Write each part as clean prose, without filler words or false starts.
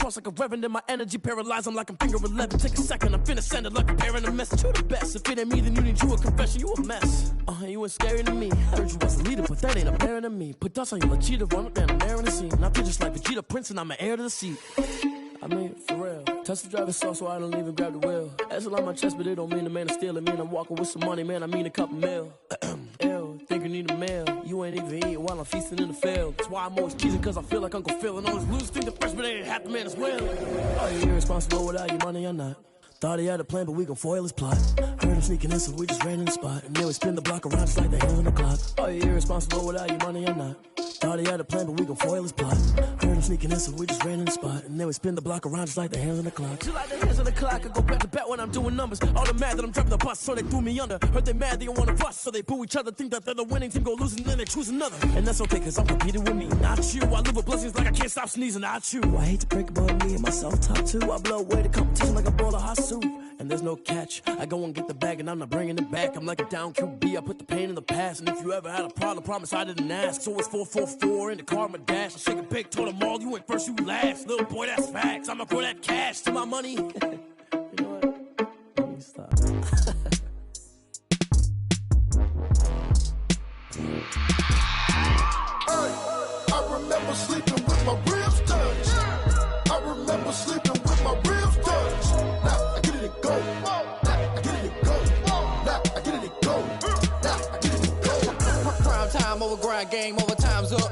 cross like a reverend, and my energy paralyzed. I'm like I'm finger 11. Take a second, I'm finna send it like a parent a message. You the best. If it ain't me, then you need you a confession. You a mess. You ain't scary to me. Heard you was a leader, but that ain't apparent to me. Put dust on you, Cheetah, run up down the air in the scene. And I feel just like Vegeta Prince, and I'm an heir to the seat. I mean, for real. Touch the driver's sauce so I don't even grab the wheel. That's on my chest, but it don't mean the man is stealing. Mean I'm walking with some money, man. I mean a couple mil. Ew, think you need a meal. You ain't even eating while I'm feasting in the field. That's why I'm always cheesing, cause I feel like Uncle Phil. And all those losers think the freshman ain't half the man as well. Are you irresponsible without your money or not? Thought he had a plan, but we gon' foil his plot. Heard him sneaking in, so we just ran in the spot. And then we spin the block around just like the hands on the clock. Are you irresponsible without your money or not? Thought he had a plan, but we gon' foil his plot. Heard him sneaking in, so we just ran in the spot. And then we spin the block around just like the hands on the clock. Just like the hands on the clock, I go back to back when I'm doing numbers. All the mad that I'm driving the bus, so they threw me under. Heard they mad, they don't wanna bust, so they boo each other. Think that they're the winning team, go losing, then they choose another. And that's okay, cause I'm competing with me, not you. I live with blessings like I can't stop sneezing, not you. I hate to break about me and my self-talk too. I blow away the competition like a bowl of hot soup. And there's no catch. I go and get the bag and I'm not bringing it back. I'm like a down QB, I put the pain in the past. And if you ever had a problem, promise I didn't ask. So it's 444 in the car, my dash. I shake a big, told them all, you ain't first, you last. Little boy, that's facts. I'ma throw that cash to my money. You know what? Let me stop. I remember sleeping with my ribs touched. I remember sleeping with my ribs touched. Now I get it and go. Now I get it and go. Now I get it and go. Now I get it and go. Prime time over grind game, over time's up.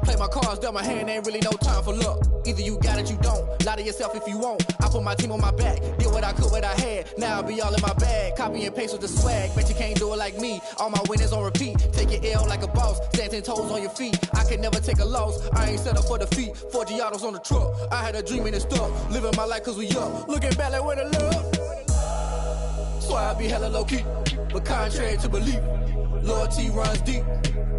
Play my cards, dealt my hand, ain't really no time for luck. Either you got it, you don't. Lie to yourself if you won't. I put my team on my back, did what I could, what I had. Now I'll be all in my bag, copy and paste with the swag. Bet you can't do it like me. All my winners on repeat. Take your L like a boss, stand 10 toes on your feet. I can never take a loss. I ain't set up for defeat. 4 Giottos on the truck. I had a dream and it stuck. Living my life cause we up. Looking back like where the love. So I be hella low key, but contrary to belief, loyalty runs deep.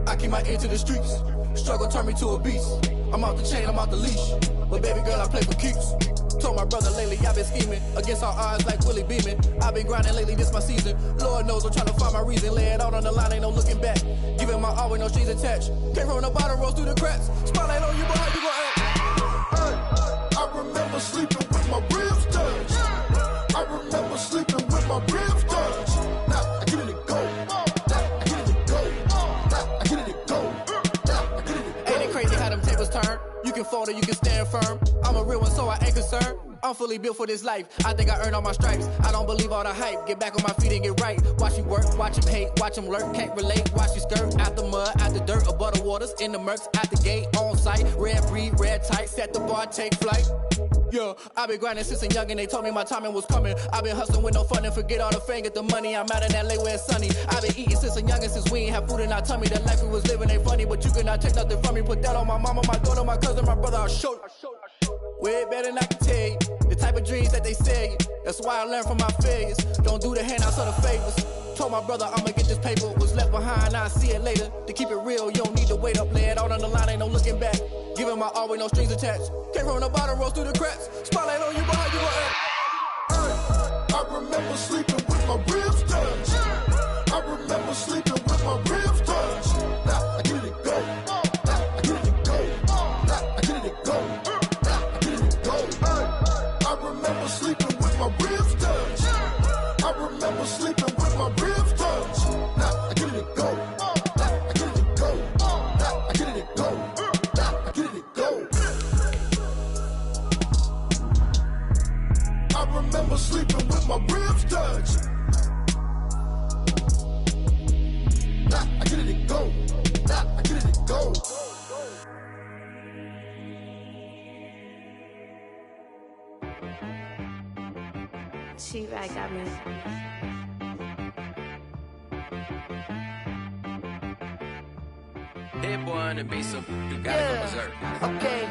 I keep my ear to the streets. Struggle turned me to a beast. I'm off the chain, I'm off the leash. But baby girl, I play for keeps. Told my brother lately I've been scheming against all odds like Willie Beeman. I've been grinding lately, this my season. Lord knows I'm trying to find my reason. Lay it out on the line, ain't no looking back. Giving my all with no strings attached. Came from the bottom, rose through the cracks. Spotlight on you, boy, how you gon' act? I remember sleeping with my ribs touched. I remember sleeping with my ribs touched. Now I get it and go. Now I get it and go. Now I get it and go. Now I get it and go. Ain't it crazy how them tables turn? You can fold or you can stand firm. I'm a real one, so I ain't concerned. I'm fully built for this life. I think I earned all my stripes. I don't believe all the hype. Get back on my feet and get right. Watch you work, watch him hate, watch him lurk. Can't relate, watch you skirt. Out the mud, out the dirt, above the waters, in the murks, out the gate, on site. Red breed, red tight, set the bar, take flight. Yeah, I've been grinding since a youngin', they told me my timing was coming. I've been hustling with no fun and forget all the fame, get the money. I'm out in LA where it's sunny. I've been eating since a youngin', since we ain't have food in our tummy. The life we was living ain't funny, but you cannot take nothing from me. Put that on my mama, my daughter, my cousin, my brother, I'll show you. Way better than I can tell you. The type of dreams that they sell you. That's why I learned from my failures. Don't do the handouts or the favors. Told my brother I'ma get this paper. Was left behind, I'll see it later. To keep it real, you don't need to wait up. Lay it out on the line, ain't no looking back. Giving my all with no strings attached. Came from the bottom, rose through the cracks. Spotlight on you, boy, how you gon' act? I remember sleeping with my ribs touched. I remember sleeping with my ribs touched. Now I get it and go. Now I get it and go. Now I get it and go. Now I get it and go. I remember sleeping with my ribs touched. I remember sleeping with my ribs touched. Now I get it and go. Now I get it and go. Now I get it and go. Now I get it and go. I remember sleeping with my ribs touched. Now I get it and go. Now I get it and go. She-Rag got me. That boy on the beat, so you gotta go berserk. Okay.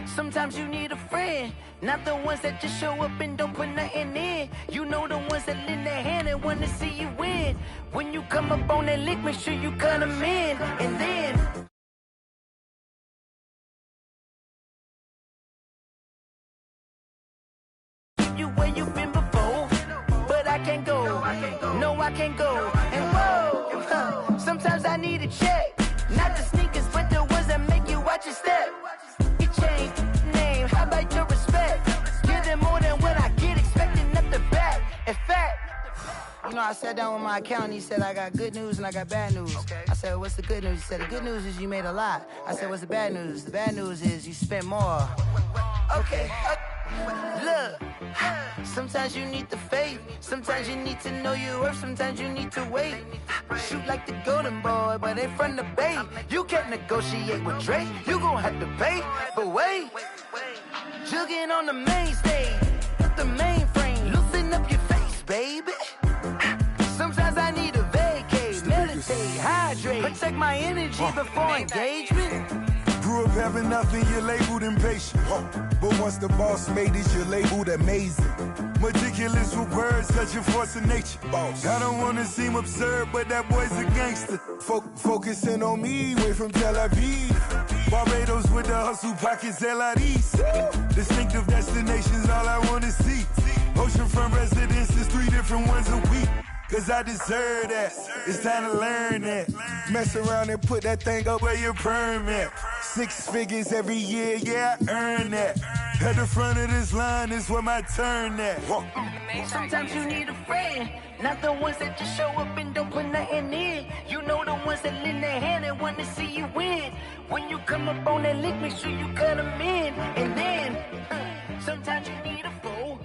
Sometimes you need a friend, not the ones that just show up and don't put nothing in. You know the ones that lend their hand and wanna see you win. When you come up on that lick, make sure you cut them in. And then you where you been before, but I can't go. No, I can't go. And whoa, sometimes I need a check. Not the sneakers, but the ones that make you watch your step. You change name, how about I sat down with my accountant. He said, I got good news and I got bad news. Okay. I said, what's the good news? He said, the good news is you made a lot. I said, what's the bad news? The bad news is you spent more. Okay. Look, sometimes you need the faith. Sometimes you need to know your worth. Sometimes you need to wait. Shoot like the golden boy, but they from the bay. You can't negotiate with Drake. You gon' have to pay. But wait, jugging on the main stage, the mainframe. Loosen up your face, baby. Sometimes I need a vacate, meditate, hydrate, protect my energy before engagement. Grew up having nothing, you're labeled impatient. But once the boss made it, you're labeled amazing. Meticulous with words, such a force of nature. I don't wanna seem absurd, but that boy's a gangster. Focusing on me, way from Tel Aviv. Barbados with the hustle pockets, LIDs. Distinctive destinations, all I wanna see. Oceanfront residences, 3 different ones a week. Cause I deserve that, it's time to learn that. Mess around and put that thing up where your permit. 6 figures every year, yeah, I earn that. At the front of this line is where my turn at. Sometimes you need a friend, not the ones that just show up and don't put nothing in. You know the ones that lend their hand and want to see you win. When you come up on that lick, make sure you cut them in. And then, sometimes you need a fool.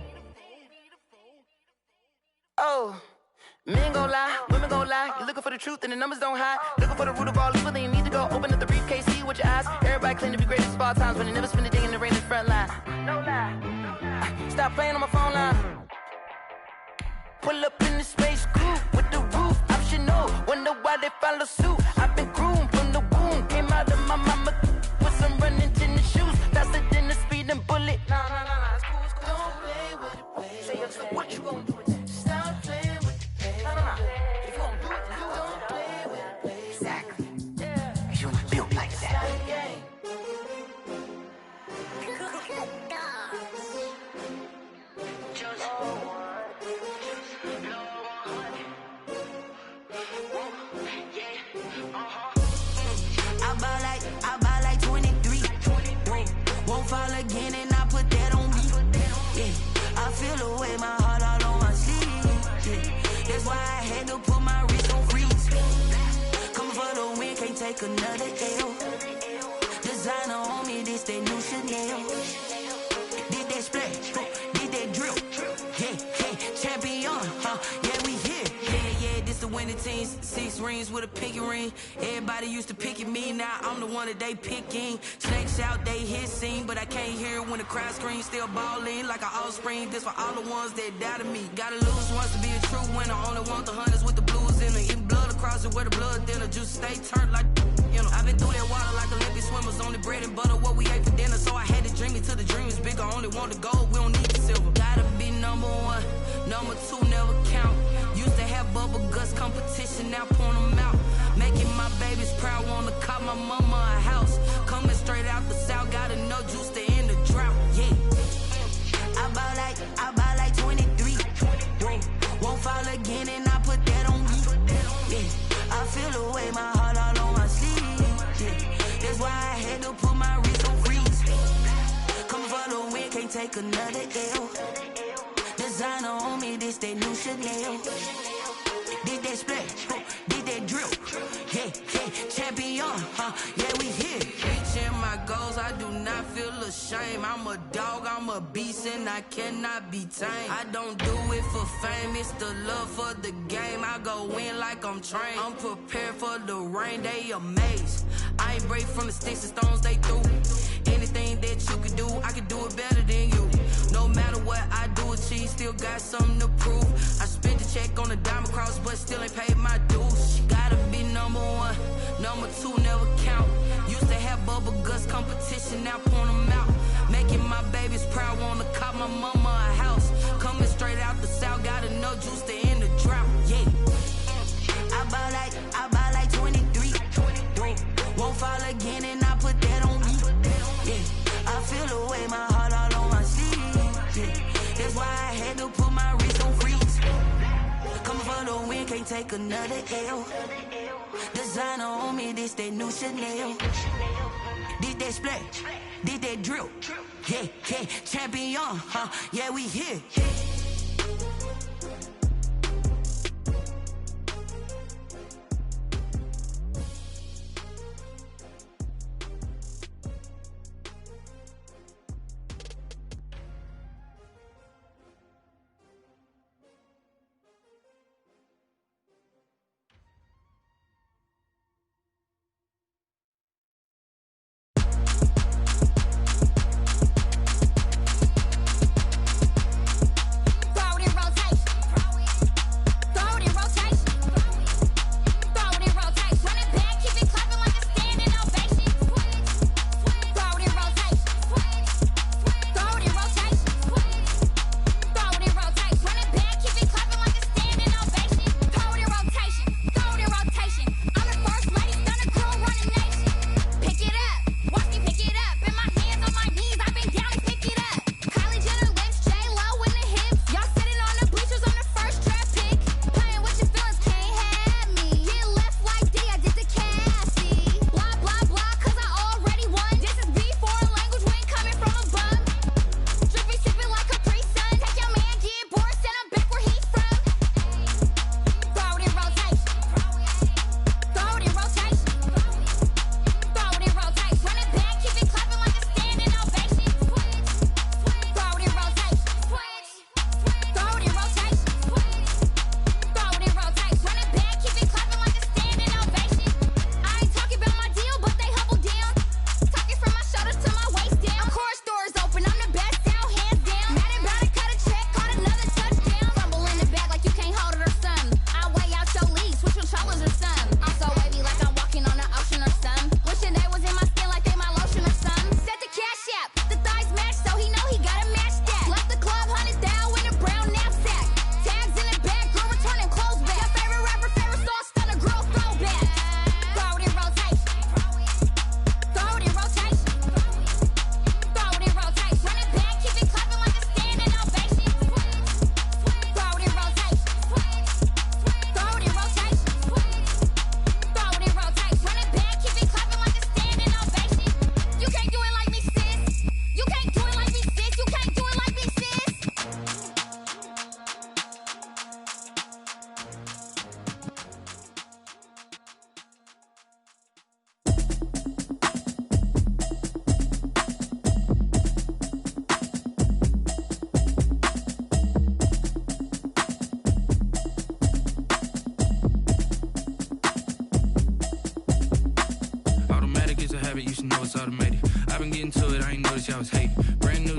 Oh. Men gon' lie, women gon' lie. You're looking for the truth and the numbers don't hide. Looking for the root of all evil, then you need to go open up the briefcase, see with your eyes. Everybody claim to be greatest of all times, but they never spend a day in the rain in the front line. No lie. Stop playing on my phone line. Pull up in the space coupe with the roof optional. Wonder why they follow suit. I've been groomed from the womb. Came out of my mama with some running tennis shoes. Faster than the speeding bullet. Nah, it's cool, it's cool. Don't play with it, play. Say, so what you gon' do with that? Stop playing. If you gon' do it, then don't play with it, play. Exactly. Yeah. You was built like that. I buy like 23. Won't fall again and I put that on me. Yeah. I feel the way my heart all on my sleeve. Yeah. That's why I had to put my wrist on freeze. Coming for the win, can't take another L. Designer on me, this that new Chanel. Did that splash, did that drill. Yeah, champion, yeah, we here. Yeah, this the winning teams. 6 rings with a pinky ring. Everybody used to pick at me, now I'm the one that they picking. Snakes out, they hissing, but I can't hear when the crowd screams. Still balling like an offspring. This for all the ones that doubted me. Gotta lose once to be a true winner. Only want the hunters with the blues in it. Eating blood across it where the blood dinner. Juice stay turned like, you know. I've been through that water like Olympic swimmers. Only bread and butter, what we ate for dinner. So I had to dream it till the dream is bigger. Only want the gold, we don't need the silver. Gotta be number 1, number 2 never count. Used to have bubble guts competition, now point them out. Making my babies proud, wanna call my mama a house. Coming straight out the south, gotta know juice to end the drought. Yeah. I buy like 23. Won't fall again and I put that on me. Yeah. I feel the way my heart all on my sleeve. Yeah. That's why I had to put my wrist on freeze. Coming for the win, can't take another L. Designer on me, this that new Chanel. Did that splash, did that drill. Yeah, champion, yeah, we here. Reaching my goals, I do not feel ashamed. I'm a dog, I'm a beast, and I cannot be tamed. I don't do it for fame, it's the love for the game. I go in like I'm trained. I'm prepared for the rain, they amazed. I ain't break from the sticks and stones they threw. Anything that you can do, I can do it better than you. No matter what I do, achieve, still got something to prove. I spent the check on the diamond cross, but still ain't paid my dues. Gotta be number 1, number 2 never count. Used to have bubble guts competition, now point them out. Making my babies proud, wanna call my mama a house. Coming straight out the south, gotta know juice to end the drought. Yeah. I buy like 23. Won't fall again and I put that on me. Yeah. I feel the way my heart all on my sleeve. Yeah. That's why I had to put my wrist on freeze. Coming for the win, can't take another L. Designer on me, this that new Chanel. Did that splash, did that drill. Yeah, champion, yeah, we here.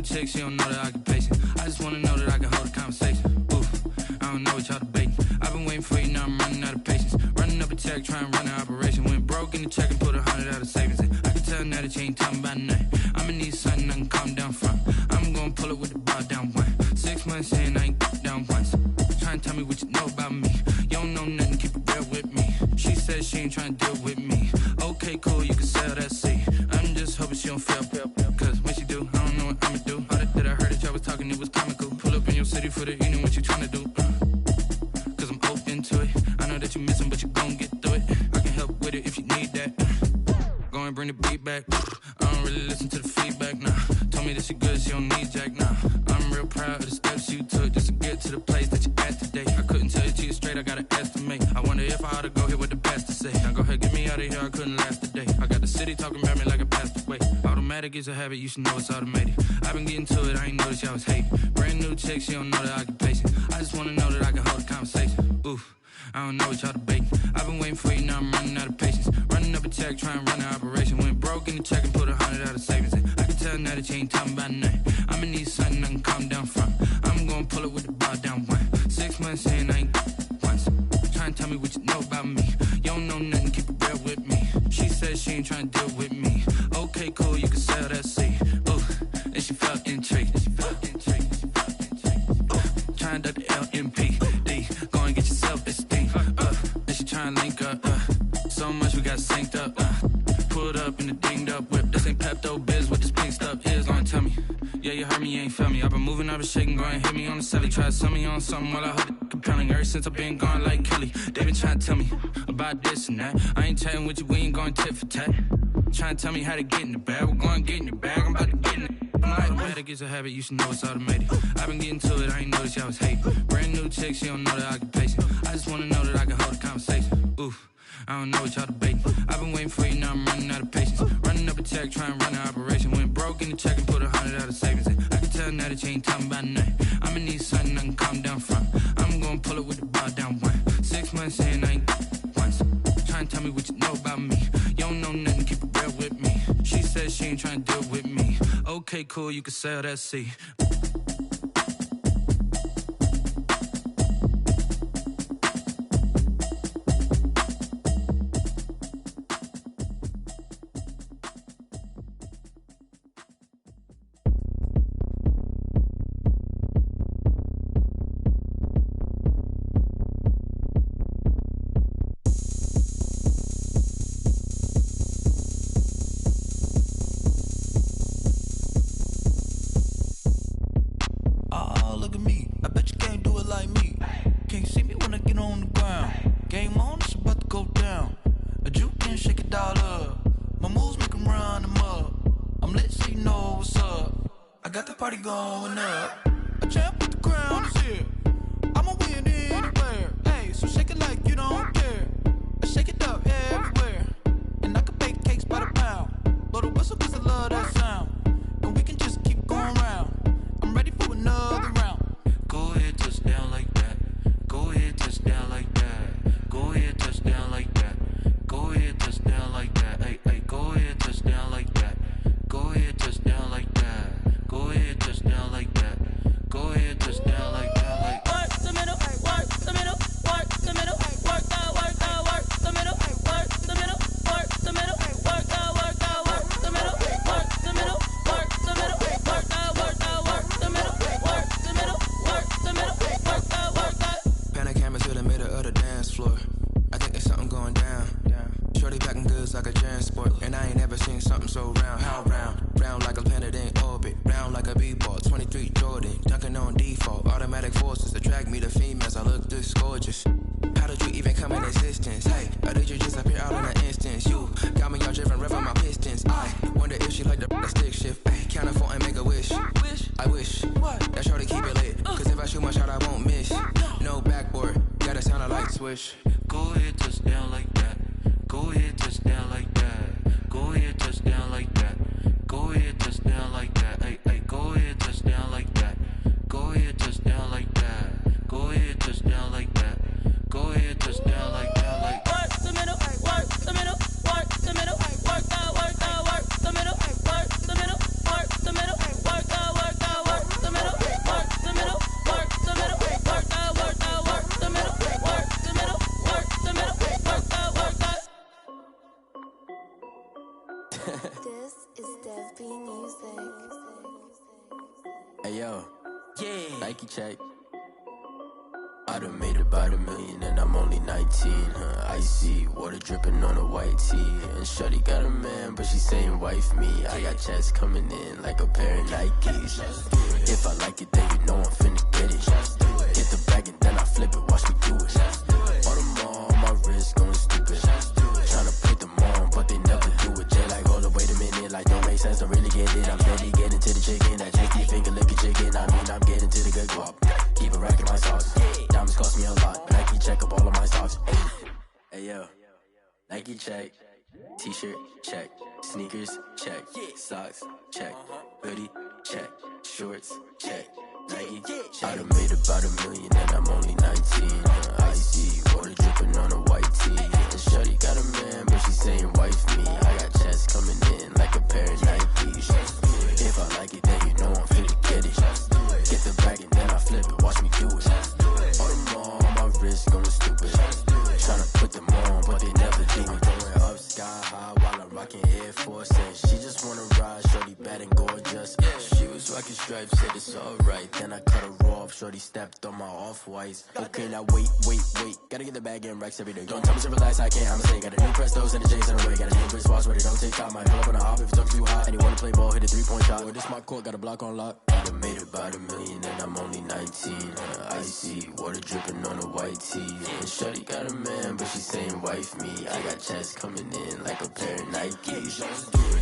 new chick, she don't know the occupation. I just wanna know that I can hold a conversation. Oof, I don't know what y'all debating. I've been waiting for you, now I'm running out of patience. Running up a check, trying to run an operation. Went broke in the check and put 100 out of savings in. I can tell now that you ain't talking about nothing. I'ma need something I can calm down from. I'm gonna pull it with the bar down one. 6 months in, I ain't down once. Trying to tell me what you know about me. You don't know nothing, keep it real with me. She said she ain't trying to deal with me. Okay, cool, you can sell that seat. I'm just hoping she don't fail. Cause when she do, I don't know what I'ma do. All that I heard that y'all was talking, it was comical. Pull up in your city for the evening, what you trying to do? Cause I'm open to it. I know that you missing, but you gon' get through it. I can help with it if you need that. Go and bring the beat back. I don't really listen to the feedback, nah. Told me that she good, she don't need jack, nah. I'm real proud of the steps you took just to get to the place that you at today. I couldn't tell you to you straight, I gotta estimate. I wonder if I ought to go here with the best to say. Now go ahead, get me out of here, I couldn't last today. I got the city talking about me like I passed away. Automatic is a habit, you should know it's automated. I've been getting to it, I ain't noticed y'all was hating. Brand new chick, she don't know the occupation. I just wanna know that I can hold a conversation. Oof, I don't know what y'all debating. I've been waiting for you, now I'm running out of patience. Running up a check, trying to run an operation. Went broke in the check and put 100 out of savings in. I can tell now that you ain't talking about nothing. I'ma need something I can calm down from. I'm gonna pull it with the bar down one. 6 months in, I ain't once. Trying to tell me what you know about me. You don't know nothing, keep it real with me. She said she ain't trying to deal with me. Okay, cool, you can sell that seat. Ooh, and she felt intrigued. Trying to duck the LMPD. Go and get your self-esteem. And she trying to link up. So much we got synced up. Pulled up in the dinged up whip. This ain't Pepto-Biz, what this pink stuff is. Long tell me. Yeah, you heard me, you ain't felt me. I've been moving, I've been shaking, go and hit me on the celly. Try to sell me on something while I hold it compelling. Ever since I've been gone like Kelly, they been trying to tell me about this and that. I ain't chatting with you, we ain't going tit for tat. Trying to tell me how to get in the bag. We're going to get in the bag, I'm about to get in it. Automatic is a habit, you should know it's automated. I've been getting to it, I ain't noticed y'all was hating. Brand new chick, she don't know the occupation. I just wanna know that I can hold a conversation. Oof, I don't know what y'all debating. I've been waiting for you, now I'm running out of patience. Running up a check, trying to run an operation. Went broke in the check and put 100 out of savings in. I can tell now that you ain't talking about nothing. I'ma need something I can calm down from. I'm gonna pull it with the bar down one. 6 months in, I ain't once. Trying to tell me what you know about me. You don't know nothing, keep it real with me. She said she ain't trying to deal with me. Okay, cool, you can sell that seat. Going up, a champ with the crown is here. I'ma win anywhere. Hey, so shake it like you don't care. Shake it up everywhere. And I can bake cakes by the pound. Blow the whistle cause I love that sound. And we can just keep going round. I'm ready for another round. Go ahead, touch down like that. Go ahead, touch down like that. Go ahead, touch down like that. Go ahead, touch down like that. Hey, hey, go ahead, touch down like that. Go ahead, touch down like that. Go ahead, touch down like that. Go ahead, touch down like that. Like work the middle, work the middle, work the middle, work the middle, work the middle, work the middle, work the middle, work the middle, work the middle, work the middle, work the middle, work the middle, work the. Pan a camera to the middle of the dance floor. I think there's something going down. Shorty packing goods like a transport, and I ain't never seen something so round. How round? Round like a planet in orbit, round like a b-ball. 23 Jordan, dunking on default. Automatic forces attract me to females. I look this gorgeous. How did you even come in existence? Hey, or did you just appear out in an instance? You got me all driven, revving my pistons. I wonder if she like the stick shift. Hey, count a phone and make a wish. I wish that shorty keep it lit. Cause if I shoot my shot, I won't miss. No backboard, gotta sound a light switch. Go ahead, touch down like that. Go ahead, touch down like that. Go ahead, touch down like that. Go ahead, touch down like that. Hey, hey, go ahead, touch down like that. Go ahead, touch down like that. Go ahead, touch down like that. Go ahead, touch down like that. Like work the middle, work the middle, work the middle, work the middle, work the middle, work the middle, work the middle, work Hey yo, yeah. Nike check. I done made about $1 million and I'm only 19. Icy water dripping on a white tee. And shorty got a man, but she saying wife me. I got checks coming in like a pair of Nikes. If I like it, then you know I'm finna get it. Get the bag and then I flip it, watch me do it. All them all on my wrist going stupid. Tryna put them on, but they never do it. Jay like, hold up, wait a minute, like don't make sense, don't really get it. I'm steady getting to the chicken, that tasty finger licking chicken. I mean, I'm getting to the good guap. Keep it racking my socks. Diamonds cost me a lot, but Nike check up all of my socks. Hey yo, Nike check. T-shirt check. Sneakers check. Socks check. Hoodie check. Shorts check. Nike I done made about $1 million and I'm only 19. Icy water dripping on a white tee. And shorty got a man, but she saying wife me. I got checks coming in like a pair of Nikes. If I like it, then you know I'm finna get it. Get the bag and then I flip it, watch me do it. All them all on my wrist going stupid. Tryna put them on, but they never do it. Going up sky high while I'm rocking Air Force. And she just wanna ride, shorty bad and gorgeous. She was rocking stripes, said it's alright. Then I cut her off, shorty stepped on my off-whites. Okay, now wait. Gotta get the bag and racks every day. Don't tell me to relax, I can't, I'ma say. Got a new Prestos and the J's in the way. Got a new wristwatch, but it don't take time. I pull up on a hop if it talks too hot. And you wanna play ball, hit a 3-point shot. Or this my court, got a block on lock. I done made about $1 million and I'm only 19. Icy water dripping on a white tee. And shorty got a man, but she saying wife me. I got checks coming in like a pair of Nikes.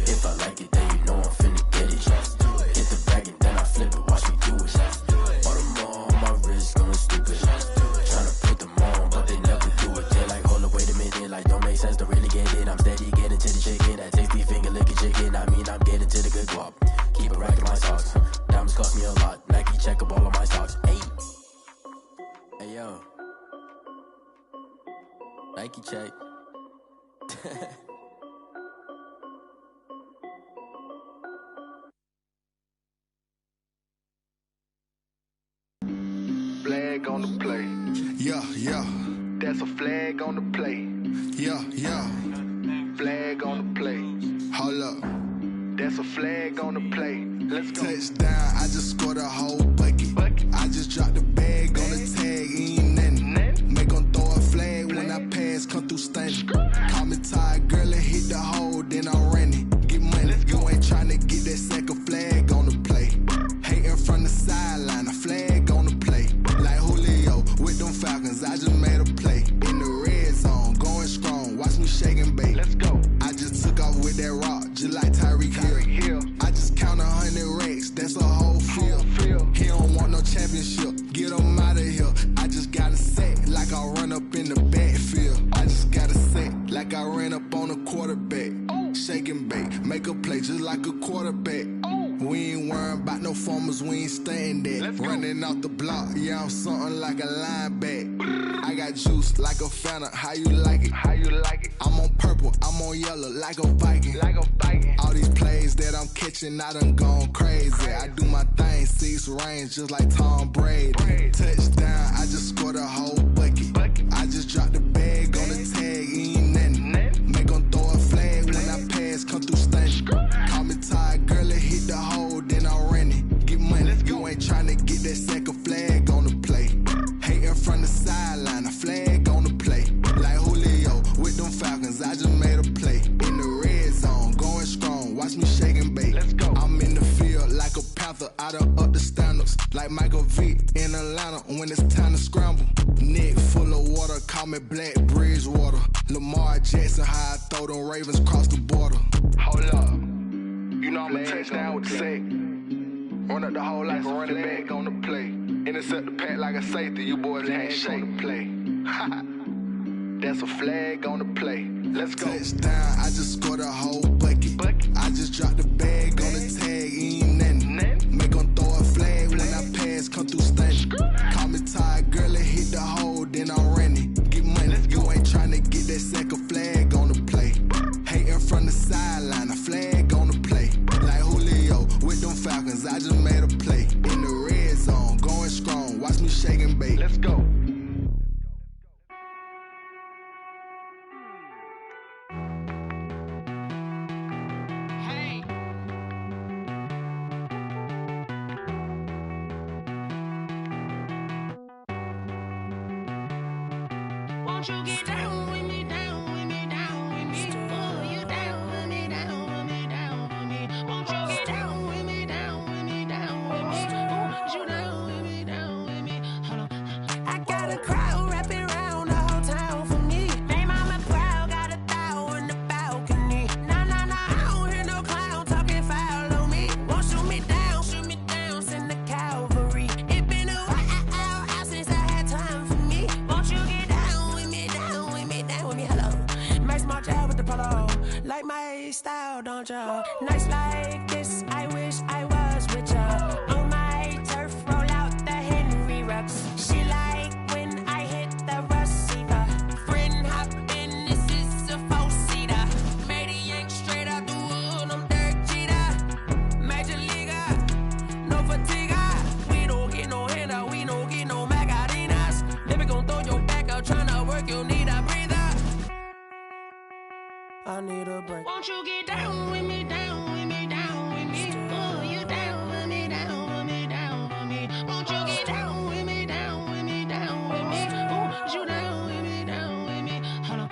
If I like it, then you know I'm finna get it. Get the bag and then I flip it, watch me do it. All them all on my wrist going stupid. Tryna put them on, but they never do it. They're like, hold up, wait a minute, like don't make sense, don't really get it. I'm steady getting to the chicken, that tasty finger licking chicken. I mean, I'm getting to the good guap. Keep it racking my socks. Diamonds cost me a lot. Nike check up all of my stocks. Hey yo, Nike check. Flag on the play. Yeah. That's a flag on the play. Yeah. Flag on the play. Hold up. That's a flag on the play. Let's go. Touchdown, I just scored a whole bucket. I just dropped the bag on the tag, ain't nothing. Make 'em throw a flag when I pass, come through stunning. Call me tired, girl, and hit the hole, then I'm running. Get money, you ain't tryna get that second flag on the play. Hating from the sideline, a flag on the play. Like Julio with them Falcons, I just made a play. In the red zone, going strong, watch me shake and bake. Let's go. I just took off with that rock, just like Tyreek Hill. I just count 100 racks, that's a whole field. He don't want no championship, get him out of here. I just got a set, like I run up in the backfield. I just got a set, like I ran up on a quarterback. Shake and bake, make a play just like a quarterback. We ain't worrying about no formers, we ain't staying there. Running out the block, yeah, I'm something like a linebacker. I got juice like a Fanta, how you like it? I'm on purple, I'm on yellow, like a Viking. All these plays that I'm catching, I done gone crazy. I do my thing, 6 range, just like Tom Brady. Touchdown, I just scored a whole bucket. I just dropped the bag on the tag, ain't nothing. Make 'em throw a flag when I pass, come through stunning. Call me tired, girl, and hit the hole, then I'm running. Get money, you ain't tryna get that second flag on the play. Hating from the sideline, a flag on the play. Like Julio with them Falcons, I just made a play. In the red zone, going strong, watch me shake and bake. Let's go. I'm in the field like a Panther, I done up the standards. Like Michael Vick in Atlanta when it's time to scramble. Neck full of water, call me Black Bridgewater. Lamar Jackson, how I throw them Ravens cross the border. Hold up. You know I'm a touchdown with the sack. Run up the hole like a running back on the play. Intercept the pack like a safety. You boys ain't shake the play. That's a flag on the play. Let's go. Touchdown, I just scored a whole bucket. I just dropped the bag on the tag, ain't nothing. Make 'em throw a flag when I pass, come through stunning. Call me tired, girl, and hit the hole, then I'm running. Get money, you ain't tryna get that second flag on the play. Hating from the sideline, a flag on the play. Like Julio with them Falcons, I just made a play. In the red zone, going strong, watch me shake and bake. Let's go. Won't you get down with me, down with me, down with me? Oh, you down with me, down with me, down with me. Won't you get down with me, down with me, down with me? Oh, you down with me, down with me? Hold on. I got a crowd wrapping around the whole town for me. They mama proud, got a thou in the balcony. Nah, nah, nah, I don't hear no clown talking foul on me. Won't shoot me down, send the cavalry. It been a while since I had time for me. Won't you get down with me, down with me, down with me? Hello. Nice march out with the polo. Like my style, don't ya? Nights like this, I wish I was with ya. On my turf, roll out the Henry Rux. She like when I hit the receiver. Friend hop in, this is a four-seater. Made a yank straight out the wood, I'm Derek Jeter. Major leaguer, no fatigue. We don't get no handout, we don't get no Macarinas. Never gon' throw your back out, tryna work, you need a breather. I need a break. Won't you get down with me, down with me, down with me? Oh, you down with me, down with me, down with me? Won't you get down with me, down with me, down with me? Oh, you down with me, down with me? Hold on.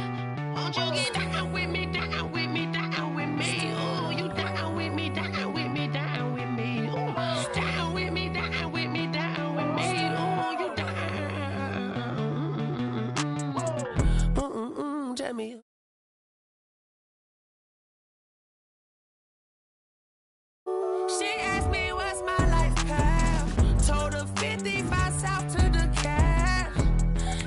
Won't you get down with me, down with me, down with me? Oh, you down with me, down with me, down with me? Oh, down with me, down with me, down with me? Oh, you down. Jamie. She asked me what's my life path. Told her 55 south to the cash.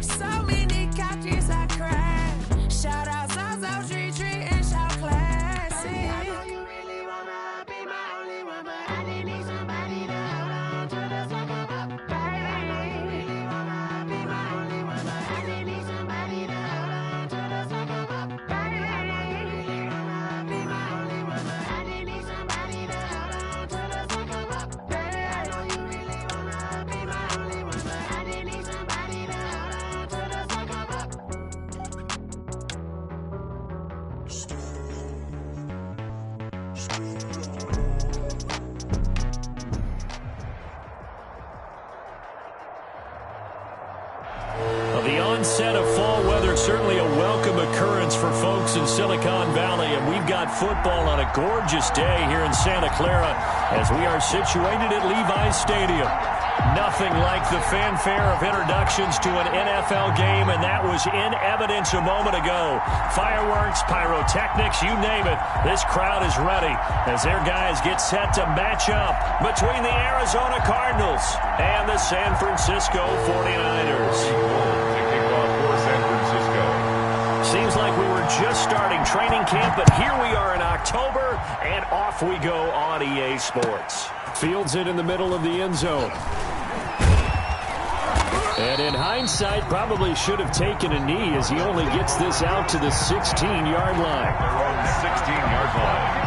So many couches I crashed. Shout out South Street and shout classy. I know you really wanna be my only one, but I didn't need somebody to hold on to the sucker up. Baby, I know you really wanna be my only one, but I didn't need somebody to hold on to the sucker up. Baby, I know you really wanna be my only one, but I didn't need somebody to hold on. The onset of fall weather, certainly a welcome occurrence for folks in Silicon Valley, and we've got football on a gorgeous day here in Santa Clara as we are situated at Levi's Stadium. Nothing like the fanfare of introductions to an NFL game, and that was in evidence a moment ago. Fireworks, pyrotechnics, you name it. This crowd is ready as their guys get set to match up between the Arizona Cardinals and the San Francisco 49ers. Seems like we were just starting training camp, but here we are in October, and off we go on EA Sports. Fields it in the middle of the end zone. And in hindsight, probably should have taken a knee as he only gets this out to the 16-yard line. They're on the 16-yard line.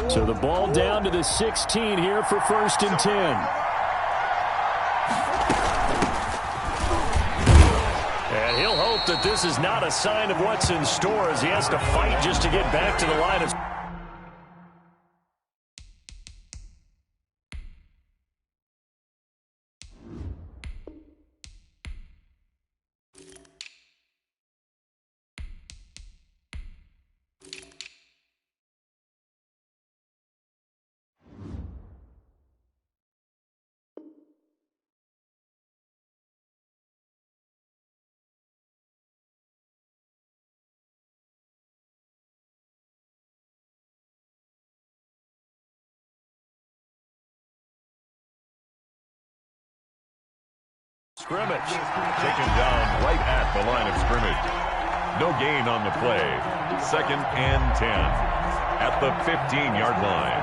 So the ball down to the 16 here for 1st and 10. And he'll hope that this is not a sign of what's in store as he has to fight just to get back to the line of... Scrimmage. Taken down right at the line of scrimmage. No gain on the play. 2nd and 10 at the 15-yard line.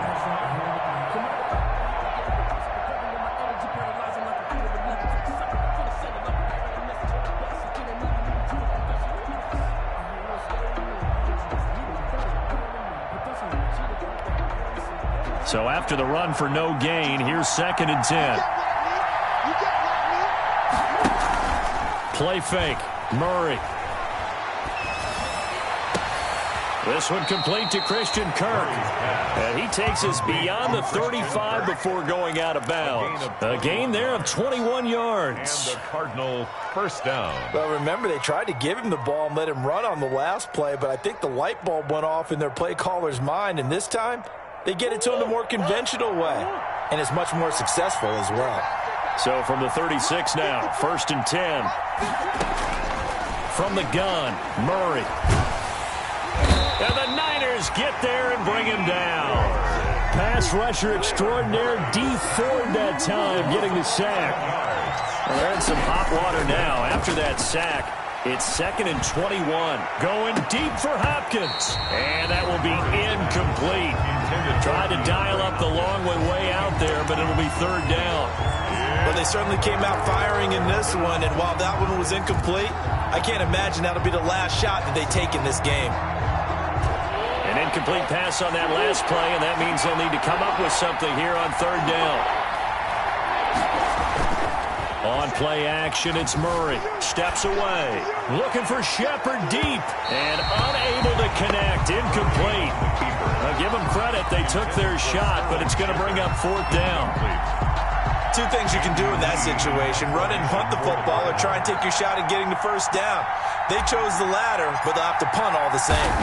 So after the run for no gain, here's 2nd and 10. Play fake. Murray. This one complete to Christian Kirk. And he takes us beyond the 35 before going out of bounds. A gain there of 21 yards. And the Cardinal first down. Well, remember, they tried to give him the ball and let him run on the last play, but I think the light bulb went off in their play caller's mind, and this time they get it to him the more conventional way, and it's much more successful as well. So from the 36 now, 1st and 10. From the gun, Murray. And the Niners get there and bring him down. Pass rusher extraordinaire, D. Ford that time, getting the sack. Well, they're in some hot water now. After that sack, it's 2nd and 21. Going deep for Hopkins. And that will be incomplete. Tried to dial up the long way out there, but it'll be 3rd down. Well, they certainly came out firing in this one, and while that one was incomplete, I can't imagine that'll be the last shot that they take in this game. An incomplete pass on that last play, and that means they'll need to come up with something here on 3rd down. On play action, it's Murray. Steps away. Looking for Shepard deep. And unable to connect. Incomplete. Now give them credit. They took their shot, but it's going to bring up 4th down. Two things you can do in that situation. Run and punt the football or try and take your shot at getting the first down. They chose the latter, but they'll have to punt all the same.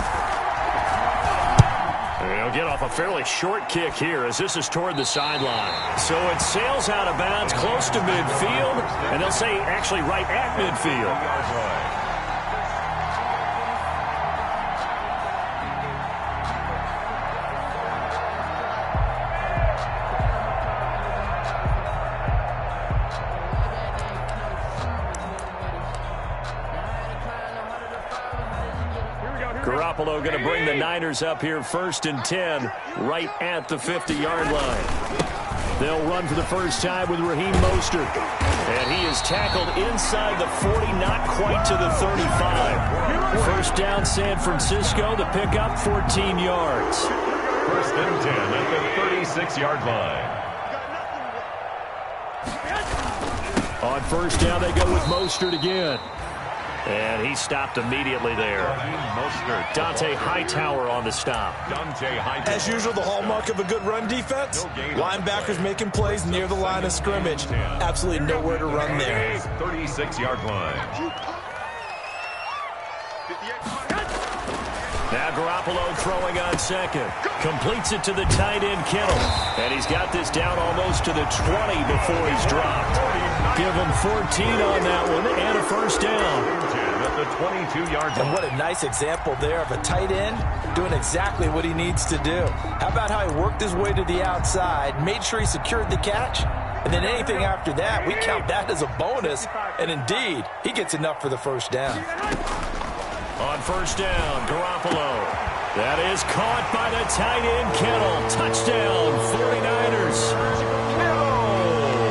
They'll get off a fairly short kick here as this is toward the sideline. So it sails out of bounds close to midfield, and they'll say actually right at midfield. Garoppolo going to bring the Niners up here 1st and 10 right at the 50-yard line. They'll run for the first time with Raheem Mostert. And he is tackled inside the 40, not quite to the 35. First down San Francisco, the pickup 14 yards. 1st and 10 at the 36-yard line. On 1st down, they go with Mostert again. And he stopped immediately there. Dante Hightower on the stop. As usual, the hallmark of a good run defense. Linebackers making plays near the line of scrimmage. Absolutely nowhere to run there. 36-yard line. Now Garoppolo throwing on 2nd. Completes it to the tight end Kittle. And he's got this down almost to the 20 before he's dropped. Give him 14 on that one and a first down. At the 22-yard line. And what a nice example there of a tight end doing exactly what he needs to do. How about how he worked his way to the outside, made sure he secured the catch, and then anything after that, we count that as a bonus. And indeed, he gets enough for the first down. On 1st down, Garoppolo. That is caught by the tight end Kittle. Touchdown, 49ers.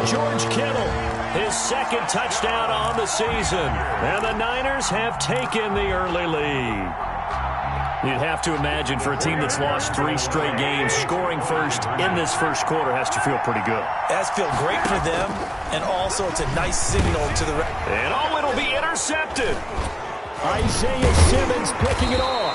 George Kittle, his 2nd touchdown on the season. And the Niners have taken the early lead. You'd have to imagine for a team that's lost 3 straight games, scoring first in this first quarter has to feel pretty good. It has to feel great for them, and also it's a nice signal to the rest. And it'll be intercepted. Isaiah Simmons picking it off.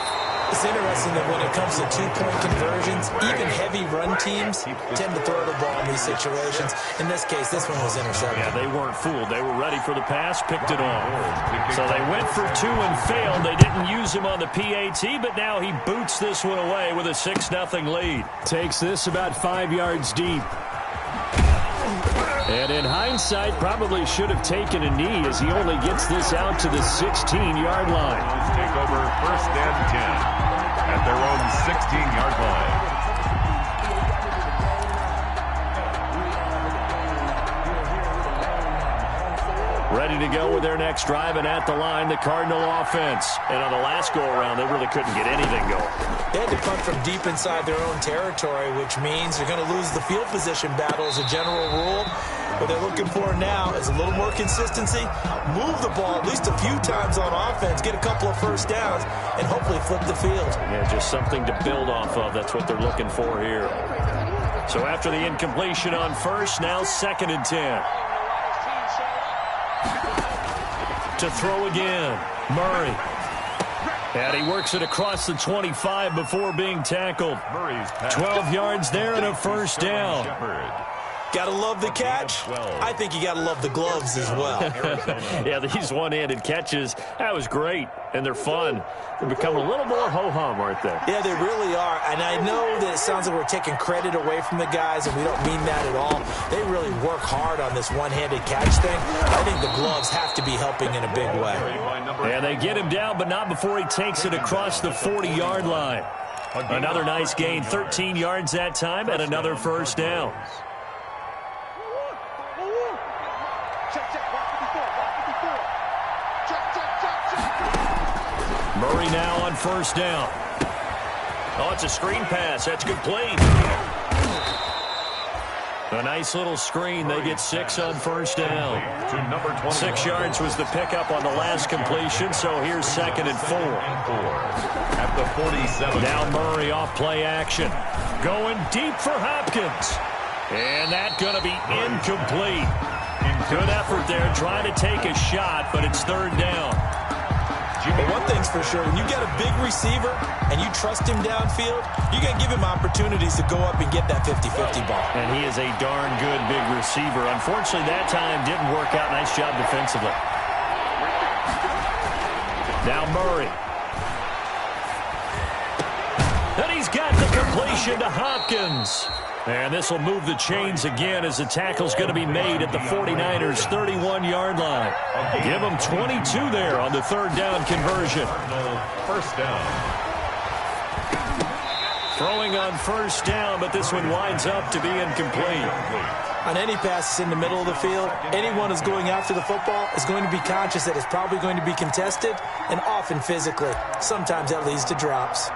It's interesting that when it comes to two-point conversions, even heavy run teams tend to throw the ball in these situations. In this case, this one was intercepted. Yeah, they weren't fooled. They were ready for the pass, picked it off. So they went for 2 and failed. They didn't use him on the PAT, but now he boots this one away with a 6-0 lead. Takes this about 5 yards deep. And in hindsight, probably should have taken a knee as he only gets this out to the 16-yard line. Take over 1st and 10 at their own 16-yard line. Ready to go with their next drive, and at the line, the Cardinal offense. And on the last go-around, they really couldn't get anything going. They had to punt from deep inside their own territory, which means they're going to lose the field position battle as a general rule. What they're looking for now is a little more consistency, move the ball at least a few times on offense, get a couple of first downs, and hopefully flip the field. Yeah, just something to build off of. That's what they're looking for here. So after the incompletion on first, now 2nd and 10. To throw again, Murray. And he works it across the 25 before being tackled. 12 yards there and a first down. Gotta love the catch. I think you gotta love the gloves as well. Yeah, these one-handed catches, that was great, and they're fun. They're becoming a little more ho-hum, aren't they? Yeah, they really are, and I know that it sounds like we're taking credit away from the guys, and we don't mean that at all. They really work hard on this one-handed catch thing. I think the gloves have to be helping in a big way. And they get him down, but not before he takes it across the 40-yard line. Another nice gain, 13 yards that time, and another first down. Murray now on first down. Oh, it's a screen pass. That's complete. A nice little screen. They get 6 on first down. 6 yards was the pickup on the last completion, so here's 2nd and 4. At the 47. Now Murray off play action. Going deep for Hopkins. And that's going to be incomplete. Good effort there, trying to take a shot, but it's 3rd down. But one thing's for sure, when you get a big receiver and you trust him downfield, you got to give him opportunities to go up and get that 50-50 ball. And he is a darn good big receiver. Unfortunately, that time didn't work out. Nice job defensively. Now Murray. And he's got the completion to Hopkins. And this will move the chains again as the tackle's going to be made at the 49ers' 31-yard line. Give them 22 there on the 3rd down conversion. First down. Throwing on first down, but this one winds up to be incomplete. On any passes in the middle of the field, anyone who's going after the football is going to be conscious that it's probably going to be contested, and often physically. Sometimes that leads to drops.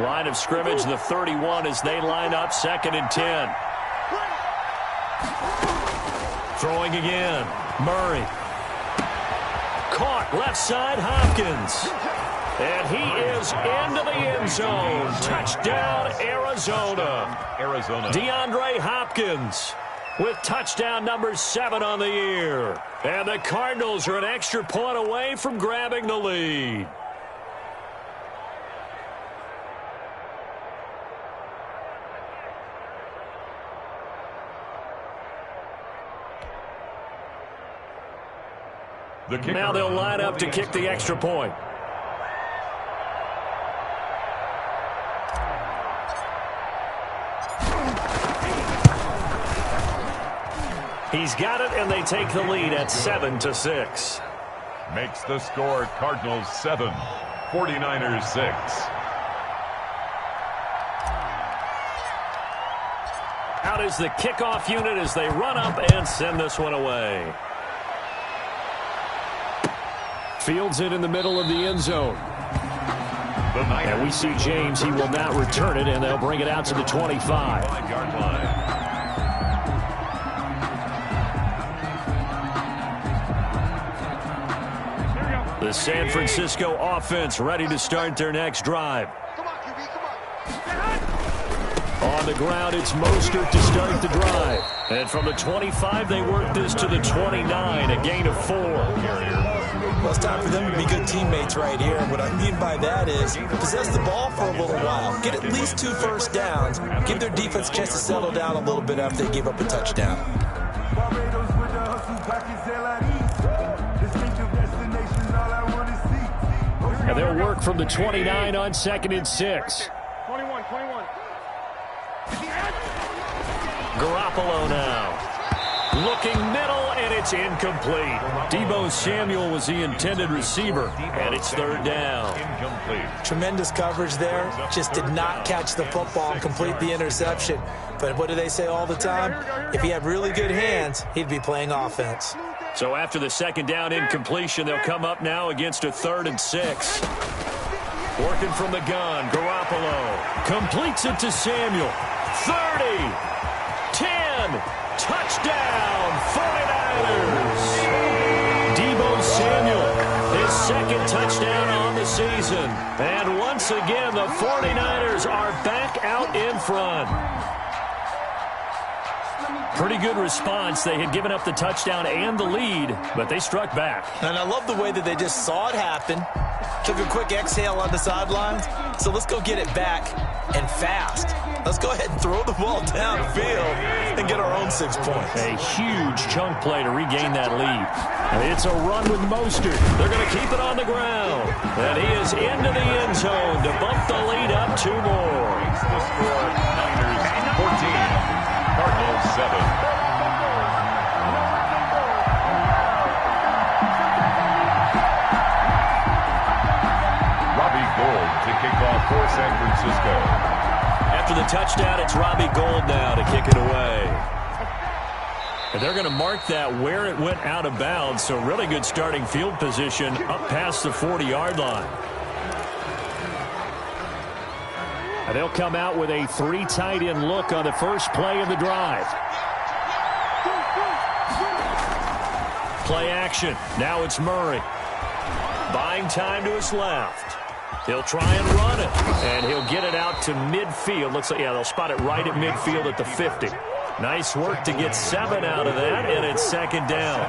Line of scrimmage, the 31 as they line up, 2nd and 10. Throwing again, Murray. Caught, left side, Hopkins. And he is into the end zone. Touchdown, Arizona. DeAndre Hopkins with touchdown number 7 on the year. And the Cardinals are an extra point away from grabbing the lead. Now they'll line up to kick the extra point. He's got it, and they take the lead at 7-6. Makes the score Cardinals 7, 49ers 6. Out is the kickoff unit as they run up and send this one away. Fields it in the middle of the end zone. And we see James. He will not return it, and they'll bring it out to the 25. 5-yard line. The San Francisco offense ready to start their next drive. On the ground, it's Mostert to start the drive. And from the 25, they work this to the 29, a gain of 4. Well, it's time for them to be good teammates right here. And what I mean by that is possess the ball for a little while. Get at least 2 first downs. Give their defense a chance to settle down a little bit after they give up a touchdown. And they'll work from the 29 on 2nd and 6. 21. Garoppolo now. Looking middle, and it's incomplete. Deebo Samuel was the intended receiver, and it's 3rd down. Incomplete. Tremendous coverage there. Just did not catch the football and complete the interception. But what do they say all the time? If he had really good hands, he'd be playing offense. So after the 2nd down incompletion, they'll come up now against a 3rd and 6. Working from the gun, Garoppolo completes it to Samuel. 30, 10, touchdown, 49ers. Deebo Samuel, his 2nd touchdown on the the season. And once again, the 49ers are back out in front. Pretty good response. They had given up the touchdown and the lead, but they struck back. And I love the way that they just saw it happen, took a quick exhale on the sidelines. So let's go get it back and fast. Let's go ahead and throw the ball downfield and get our own 6 points. A huge chunk play to regain that lead. It's a run with Mostert. They're going to keep it on the ground. And he is into the end zone to bump the lead up 2 more. The score, Niners 14. Cardinals 7. Robbie Gould to kick off for San Francisco. After the touchdown, it's Robbie Gould now to kick it away. And they're going to mark that where it went out of bounds, so really good starting field position up past the 40-yard line. And they'll come out with a 3 tight end look on the first play of the drive. Play action. Now it's Murray. Buying time to his left. He'll try and run it. And he'll get it out to midfield. Looks like, yeah, they'll spot it right at midfield at the 50. Nice work to get 7 out of that, and it's second down.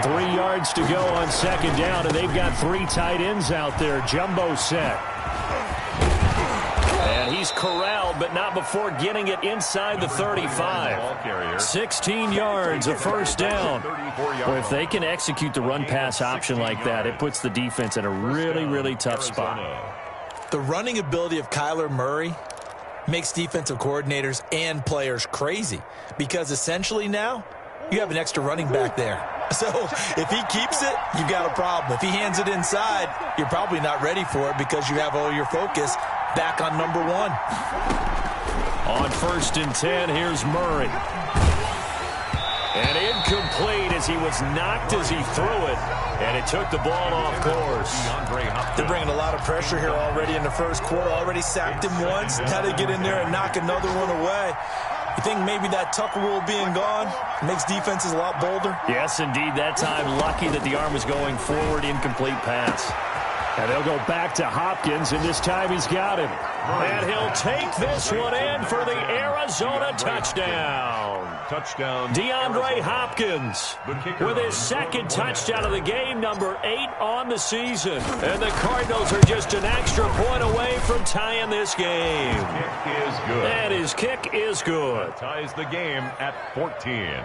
3 yards to go on second down, and they've got 3 tight ends out there. Jumbo set. And he's corralled, but not before getting it inside the 35. 16 yards, a first down. Well, if they can execute the run-pass option like that, it puts the defense in a really, really tough spot. The running ability of Kyler Murray makes defensive coordinators and players crazy, because essentially now you have an extra running back there. So if he keeps it, you've got a problem. If he hands it inside, you're probably not ready for it because you have all your focus back on number 1. On 1st and 10, here's Murray. And incomplete as he was knocked as he threw it. And it took the ball off course. They're bringing a lot of pressure here already in the first quarter. Already sacked him once. Now they get in there and knock another one away. You think maybe that Tucker rule being gone makes defenses a lot bolder? Yes, indeed. That time, lucky that the arm was going forward, incomplete pass. And they'll go back to Hopkins, and this time he's got him. And he'll take this one in for the Arizona touchdown. DeAndre Hopkins with his second touchdown of the game, number 8 on the season. And the Cardinals are just an extra point away from tying this game. Kick is good. And his kick is good. Ties the game at 14.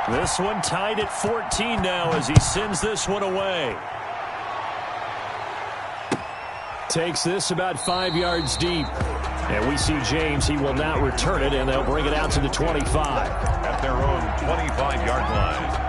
This one tied at 14 now as he sends this one away. Takes this about 5 yards deep. And we see James. He will not return it, and they'll bring it out to the 25. At their own 25-yard line.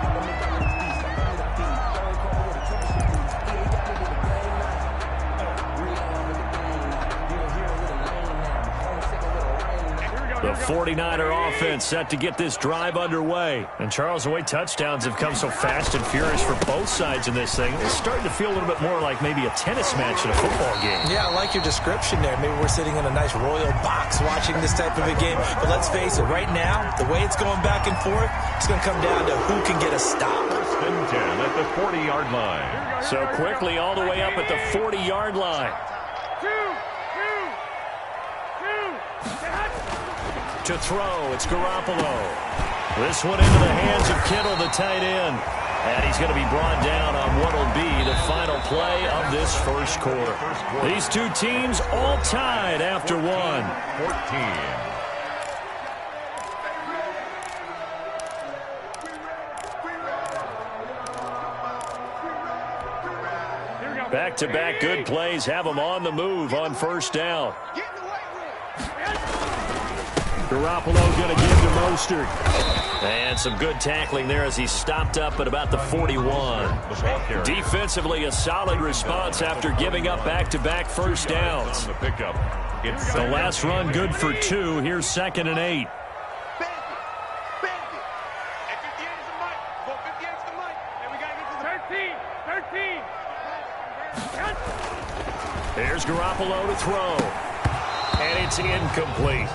The 49er offense set to get this drive underway. And Charles, the way touchdowns have come so fast and furious for both sides in this thing, it's starting to feel a little bit more like maybe a tennis match in a football game. Yeah, I like your description there. Maybe we're sitting in a nice royal box watching this type of a game. But let's face it, right now, the way it's going back and forth, it's going to come down to who can get a stop. First and 10 at the 40-yard line. So quickly all the way up at the 40-yard line. To throw, it's Garoppolo. This one into the hands of Kittle, the tight end. And he's going to be brought down on what will be the final play of this first quarter. These two teams all tied after one. 14. Back-to-back good plays have them on the move on first down. Garoppolo going to give to Mostert. And some good tackling there as he stopped up at about the 41. Defensively, a solid response after giving up back-to-back first downs. The last run good for 2. Here's 2nd and 8. Here's Garoppolo to throw. And it's incomplete.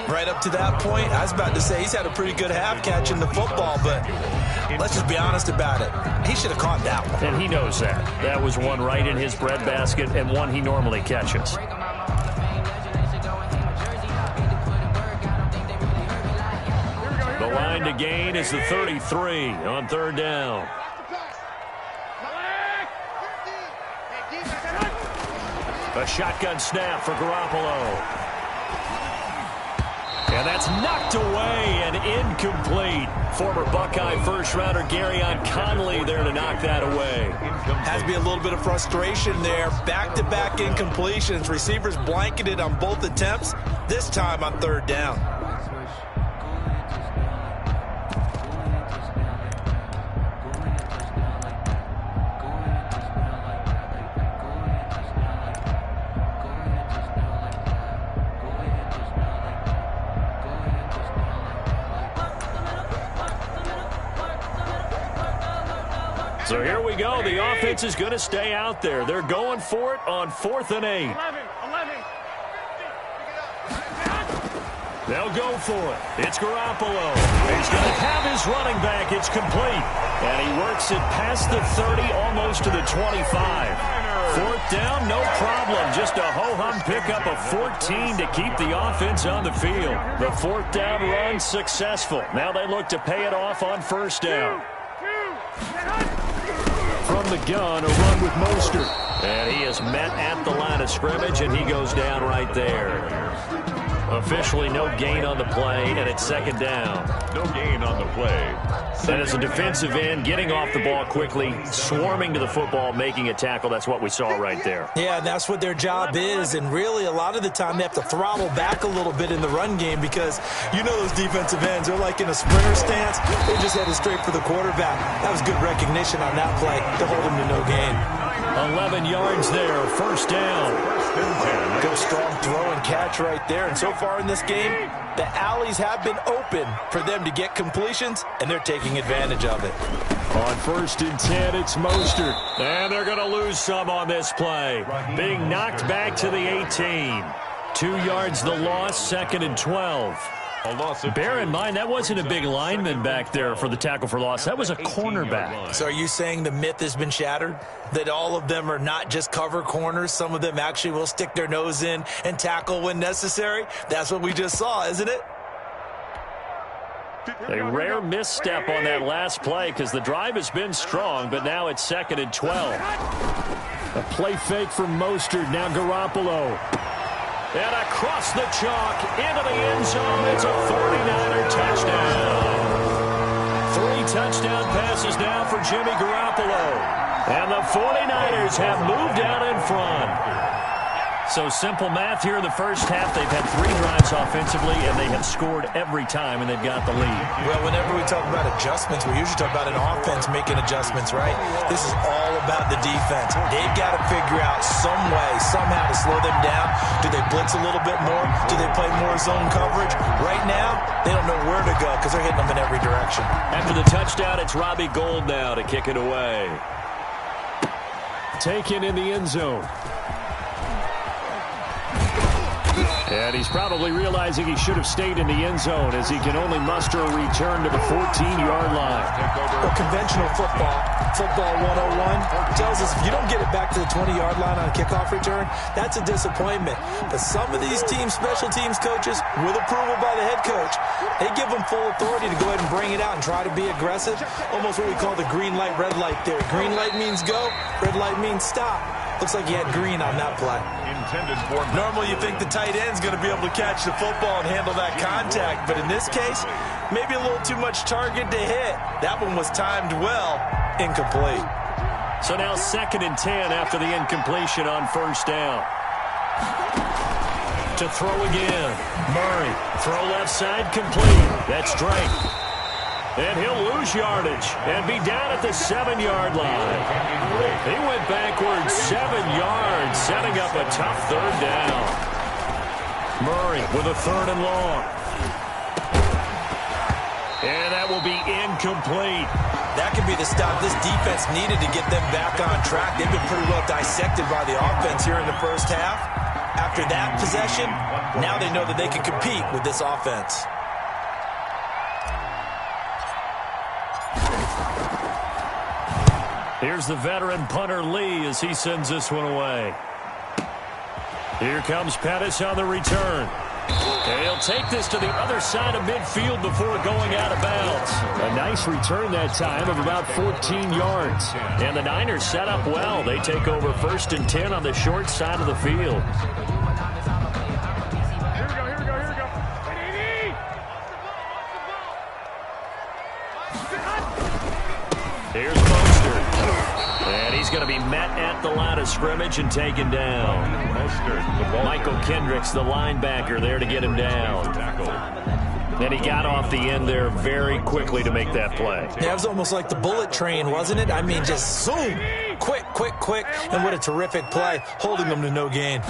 Right up to that point, I was about to say he's had a pretty good half catching the football, but let's just be honest about it. He should have caught that one. And he knows that. That was one right in his breadbasket and one he normally catches. The line to gain is the 33 on 3rd down. A shotgun snap for Garoppolo. And that's knocked away and incomplete. Former Buckeye first-rounder Garyon Conley there to knock that away. Has to be a little bit of frustration there. Back-to-back incompletions. Receivers blanketed on both attempts, this time on 3rd down. So here we go. The offense is going to stay out there. They're going for it on 4th and 8. 11. They'll go for it. It's Garoppolo. He's going to have his running back. It's complete. And he works it past the 30, almost to the 25. 4th down, no problem. Just a ho-hum pickup of 14 to keep the offense on the field. The 4th down run successful. Now they look to pay it off on 1st down. From the gun, a run with Mostert. And he is met at the line of scrimmage, and he goes down right there. Officially no gain on the play, and it's 2nd down. No gain on the play. And as a defensive end, getting off the ball quickly, swarming to the football, making a tackle, that's what we saw right there. Yeah, and that's what their job is, and really a lot of the time they have to throttle back a little bit in the run game because you know those defensive ends, they're like in a sprinter stance. They just headed straight for the quarterback. That was good recognition on that play to hold him to no gain. 11 yards there, 1st down. Good strong throw and catch right there. And so far in this game, the alleys have been open for them to get completions, and they're taking advantage of it. On 1st and 10, it's Mostert. And they're going to lose some on this play. Being knocked back to the 18. 2 yards the loss, 2nd and 12. Bear in mind, that wasn't a big lineman back there for the tackle for loss. That was a cornerback. So are you saying the myth has been shattered? That all of them are not just cover corners? Some of them actually will stick their nose in and tackle when necessary? That's what we just saw, isn't it? A rare misstep on that last play because the drive has been strong, but now it's 2nd and 12. A play fake from Mostert, now Garoppolo. And across the chalk, into the end zone, it's a 49er touchdown. 3 touchdown passes now for Jimmy Garoppolo. And the 49ers have moved out in front. So simple math here in the first half. They've had 3 drives offensively, and they have scored every time, and they've got the lead. Well, whenever we talk about adjustments, we usually talk about an offense making adjustments, right? This is all about the defense. They've got to figure out some way, somehow to slow them down. Do they blitz a little bit more? Do they play more zone coverage? Right now, they don't know where to go because they're hitting them in every direction. After the touchdown, it's Robbie Gould now to kick it away. Taken in the end zone. And he's probably realizing he should have stayed in the end zone as he can only muster a return to the 14-yard line. Well, conventional football 101, tells us if you don't get it back to the 20-yard line on a kickoff return, that's a disappointment. But some of these teams, special teams coaches, with approval by the head coach, they give them full authority to go ahead and bring it out and try to be aggressive. Almost what we call the green light, red light theory. Green light means go, red light means stop. Looks like he had green on that play. Normally you think the tight end's going to be able to catch the football and handle that contact, but in this case, maybe a little too much target to hit. That one was timed well, incomplete. So now 2nd and 10 after the incompletion on 1st down. To throw again. Murray. Throw left side complete. That's Drake. And he'll lose yardage and be down at the 7-yard line. He went backwards 7 yards, setting up a tough third down. Murray with a 3rd and long. And that will be incomplete. That could be the stop this defense needed to get them back on track. They've been pretty well dissected by the offense here in the first half. After that possession, now they know that they can compete with this offense. Here's the veteran punter Lee as he sends this one away. Here comes Pettis on the return. And he'll take this to the other side of midfield before going out of bounds. A nice return that time of about 14 yards. And the Niners set up well. They take over 1st and 10 on the short side of the field. Here's Mostert. And he's going to be met at the line of scrimmage and taken down. Michael Kendricks, the linebacker, there to get him down. And he got off the end there very quickly to make that play. Yeah, it was almost like the bullet train, wasn't it? I mean, just zoom. Quick, quick, quick. And what a terrific play, holding them to no gain.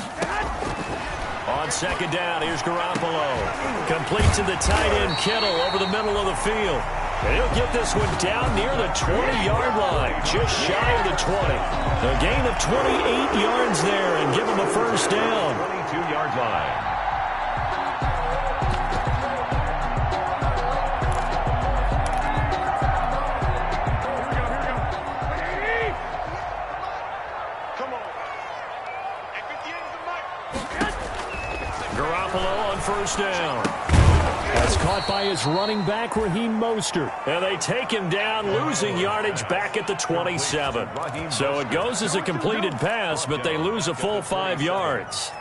On 2nd down, here's Garoppolo. Complete to the tight end, Kittle, over the middle of the field. And he'll get this one down near the 20-yard line, just shy of the 20. A gain of 28 yards there and give him a 1st down. 22-yard line. Garoppolo on 1st down. That's caught by his running back, Raheem Mostert. And they take him down, losing yardage back at the 27. So it goes as a completed pass, but they lose a full 5 yards.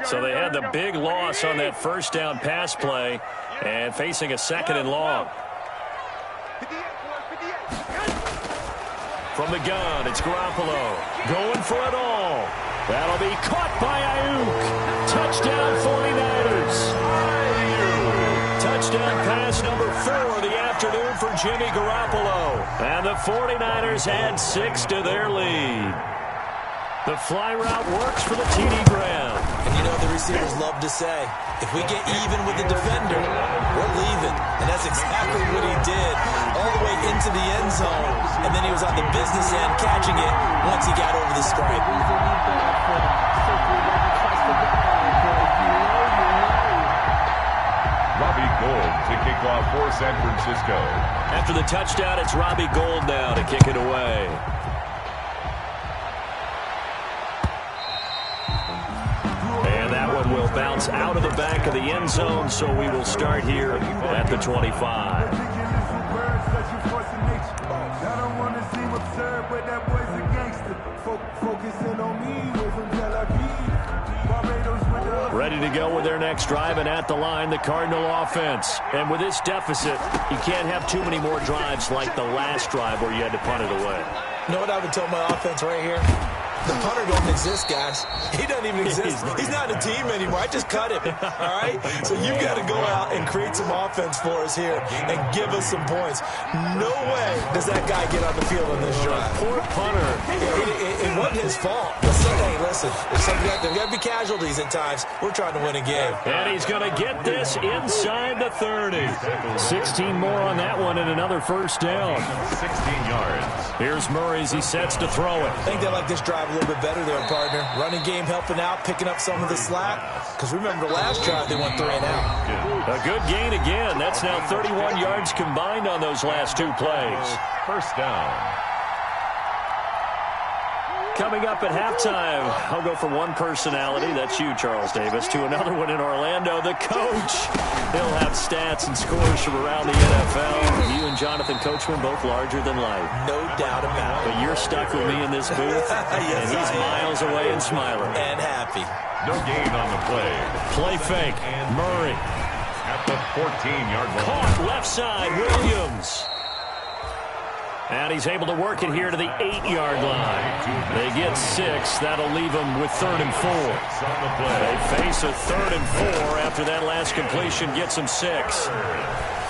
So they had the big loss on that 1st down pass play and facing a 2nd and long. From the gun, it's Garoppolo going for it all. That'll be caught by Ayuk. Touchdown 49ers. Touchdown pass number 4 of the afternoon for Jimmy Garoppolo. And the 49ers add 6 to their lead. The fly route works for the TD Graham. And you know the receivers love to say, if we get even with the defender, we're leaving. And that's exactly what he did, all the way into the end zone. And then he was on the business end catching it once he got over the stripe. Robbie Gould to kick off for San Francisco. After the touchdown, it's Robbie Gould now to kick it away. Will bounce out of the back of the end zone, so we will start here at the 25. Ready to go with their next drive, and at the line, the Cardinal offense. And with this deficit, you can't have too many more drives like the last drive where you had to punt it away. You know what I would tell my offense right here? The punter doesn't exist, guys. He doesn't even exist. He's not a team anymore. I just cut him, all right? So you've got to go out and create some offense for us here and give us some points. No way does that guy get on the field on this drive. Poor punter. It wasn't his fault. Listen, there's got to be casualties at times. We're trying to win a game. And he's going to get this inside the 30. 16 more on that one and another 1st down. 16 yards. Here's Murray as he sets to throw it. I think they like this drive a little bit better there, partner. Running game helping out, picking up some of the slack. Because remember the last drive, they went 3 and out. A good gain again. That's now 31 yards combined on those last 2 plays. 1st down. Coming up at halftime, I'll go from one personality, that's you, Charles Davis, to another one in Orlando, the coach. He'll have stats and scores from around the NFL. You and Jonathan Coachman, both larger than life. No doubt about it. But you're stuck with me in this booth, yes, and he's miles away and smiling. And happy. No gain on the play. Play fake. Murray. At at the 14-yard line. Caught left side, Williams. And he's able to work it here to the 8-yard line. They get 6. That'll leave them with 3rd and 4. They face a 3rd and 4 after that last completion gets them 6.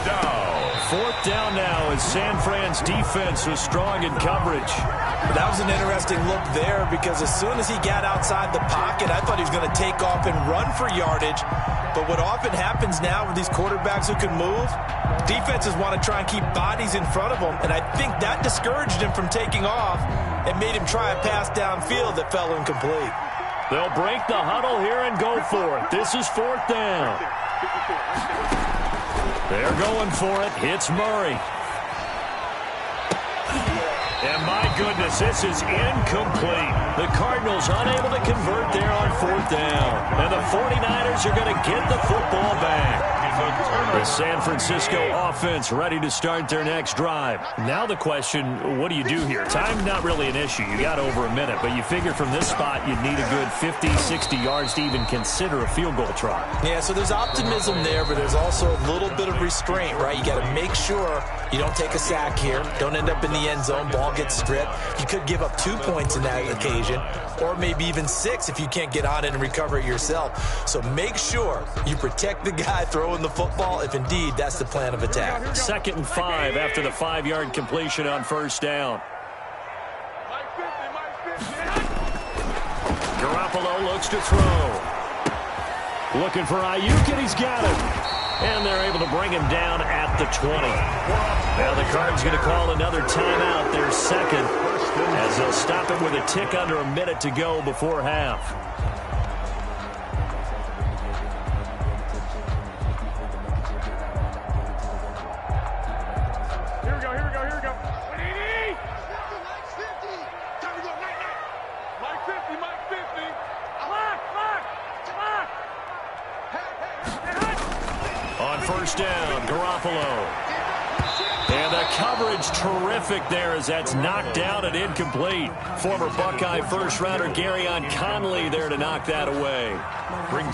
Down. 4th down now as San Fran's defense was strong in coverage. That was an interesting look there because as soon as he got outside the pocket, I thought he was going to take off and run for yardage. But what often happens now with these quarterbacks who can move, defenses want to try and keep bodies in front of them, and I think that discouraged him from taking off and made him try a pass downfield that fell incomplete. They'll break the huddle here and go for it. This is 4th down. They're going for it. Hits Murray. And my goodness, this is incomplete. The Cardinals unable to convert there on 4th down. And the 49ers are going to get the football back. The San Francisco offense ready to start their next drive. Now the question, what do you do here? Time not really an issue. You got over a minute, but you figure from this spot you'd need a good 50, 60 yards to even consider a field goal try. Yeah, so there's optimism there, but there's also a little bit of restraint, right? You got to make sure you don't take a sack here. Don't end up in the end zone. Ball gets stripped. You could give up 2 points in that occasion, or maybe even 6 if you can't get on it and recover it yourself. So make sure you protect the guy throwing the football if indeed that's the plan of attack. 2nd and 5 after the 5-yard completion on 1st down. Garoppolo looks to throw. Looking for Ayuk, and he's got it. And they're able to bring him down at the 20. Now the Cards going to call another timeout, their 2nd, as they'll stop it with a tick under a minute to go before half. On 1st down, Garoppolo. And the coverage terrific there as that's knocked out and incomplete. Former Buckeye first-rounder Garyon Conley there to knock that away.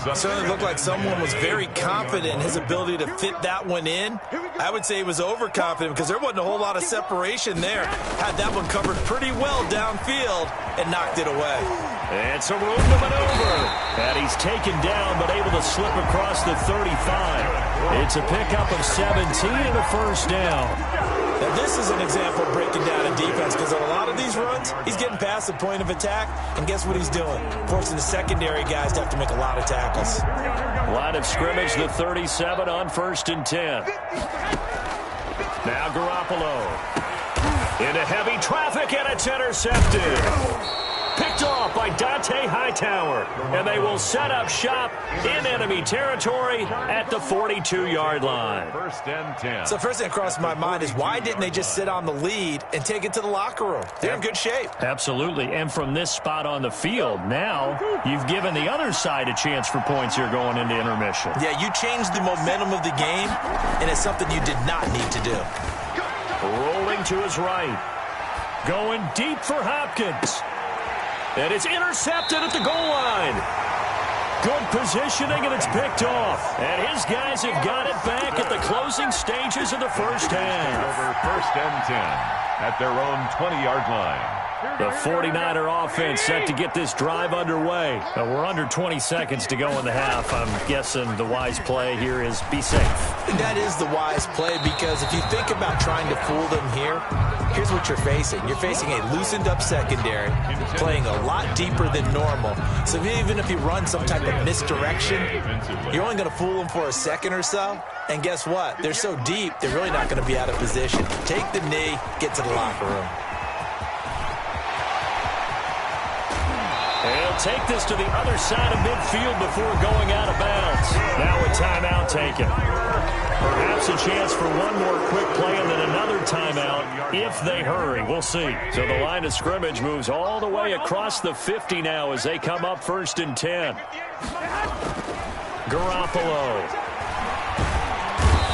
It certainly looked like someone was very confident in his ability to fit that one in. I would say he was overconfident because there wasn't a whole lot of separation there. Had that one covered pretty well downfield and knocked it away. And some room to maneuver. And he's taken down but able to slip across the 35. It's a pickup of 17 and a 1st down. Now this is an example of breaking down in defense because on a lot of these runs, he's getting past the point of attack, and guess what he's doing? Forcing the secondary guys to have to make a lot of tackles. Line of scrimmage, the 37 on 1st and 10. Now Garoppolo. Into heavy traffic, and it's intercepted. Picked off by Dante Hightower, and they will set up shop in enemy territory at the 42-yard line. 1st and 10. So first thing that crossed my mind is why didn't they just sit on the lead and take it to the locker room? They're in good shape. Absolutely, and from this spot on the field, now you've given the other side a chance for points here going into intermission. Yeah, you changed the momentum of the game, and it's something you did not need to do. Rolling to his right. Going deep for Hopkins. And it's intercepted at the goal line. Good positioning, and it's picked off. And his guys have got it back at the closing stages of the 1st half. Over 1st and 10 at their own 20-yard line. The 49er offense set to get this drive underway. We're under 20 seconds to go in the half. I'm guessing the wise play here is be safe. That is the wise play because if you think about trying to fool them here, here's what you're facing. You're facing a loosened up secondary, playing a lot deeper than normal. So even if you run some type of misdirection, you're only going to fool them for a second or so. And guess what? They're so deep, they're really not going to be out of position. Take the knee, get to the locker room. And he'll take this to the other side of midfield before going out of bounds. Now a timeout taken. Perhaps a chance for one more quick play and then another timeout if they hurry. We'll see. So the line of scrimmage moves all the way across the 50 now as they come up 1st and 10. Garoppolo.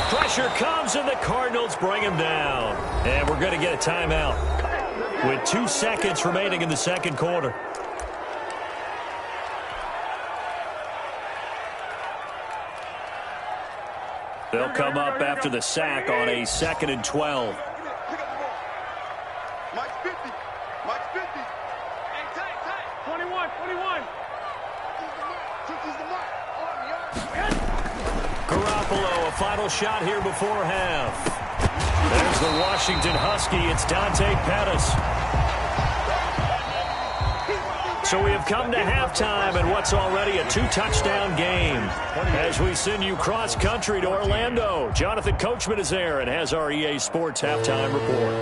Pressure comes and the Cardinals bring him down. And we're going to get a timeout with 2 seconds remaining in the 2nd quarter. after the sack on a 2nd and 12. Mike 50. Mike 50. Hey, tight. 21. He's the mark. Garoppolo, a final shot here before half. There's the Washington Husky. It's Dante Pettis. So we have come to halftime in what's already a 2-touchdown game. As we send you cross-country to Orlando, Jonathan Coachman is there and has our EA Sports halftime report.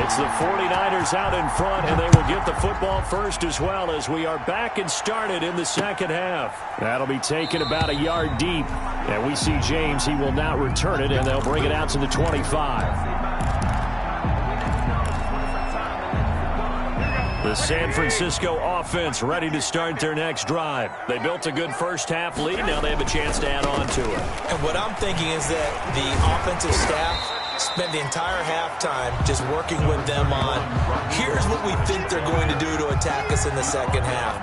It's the 49ers out in front, and they will get the football first as well as we are back and started in the second half. That'll be taken about a yard deep. And we see James. He will not return it, and they'll bring it out to the 25. The San Francisco offense ready to start their next drive. They built a good first-half lead. Now they have a chance to add on to it. And what I'm thinking is that the offensive staff spend the entire halftime just working with them on, here's what we think they're going to do to attack us in the second half.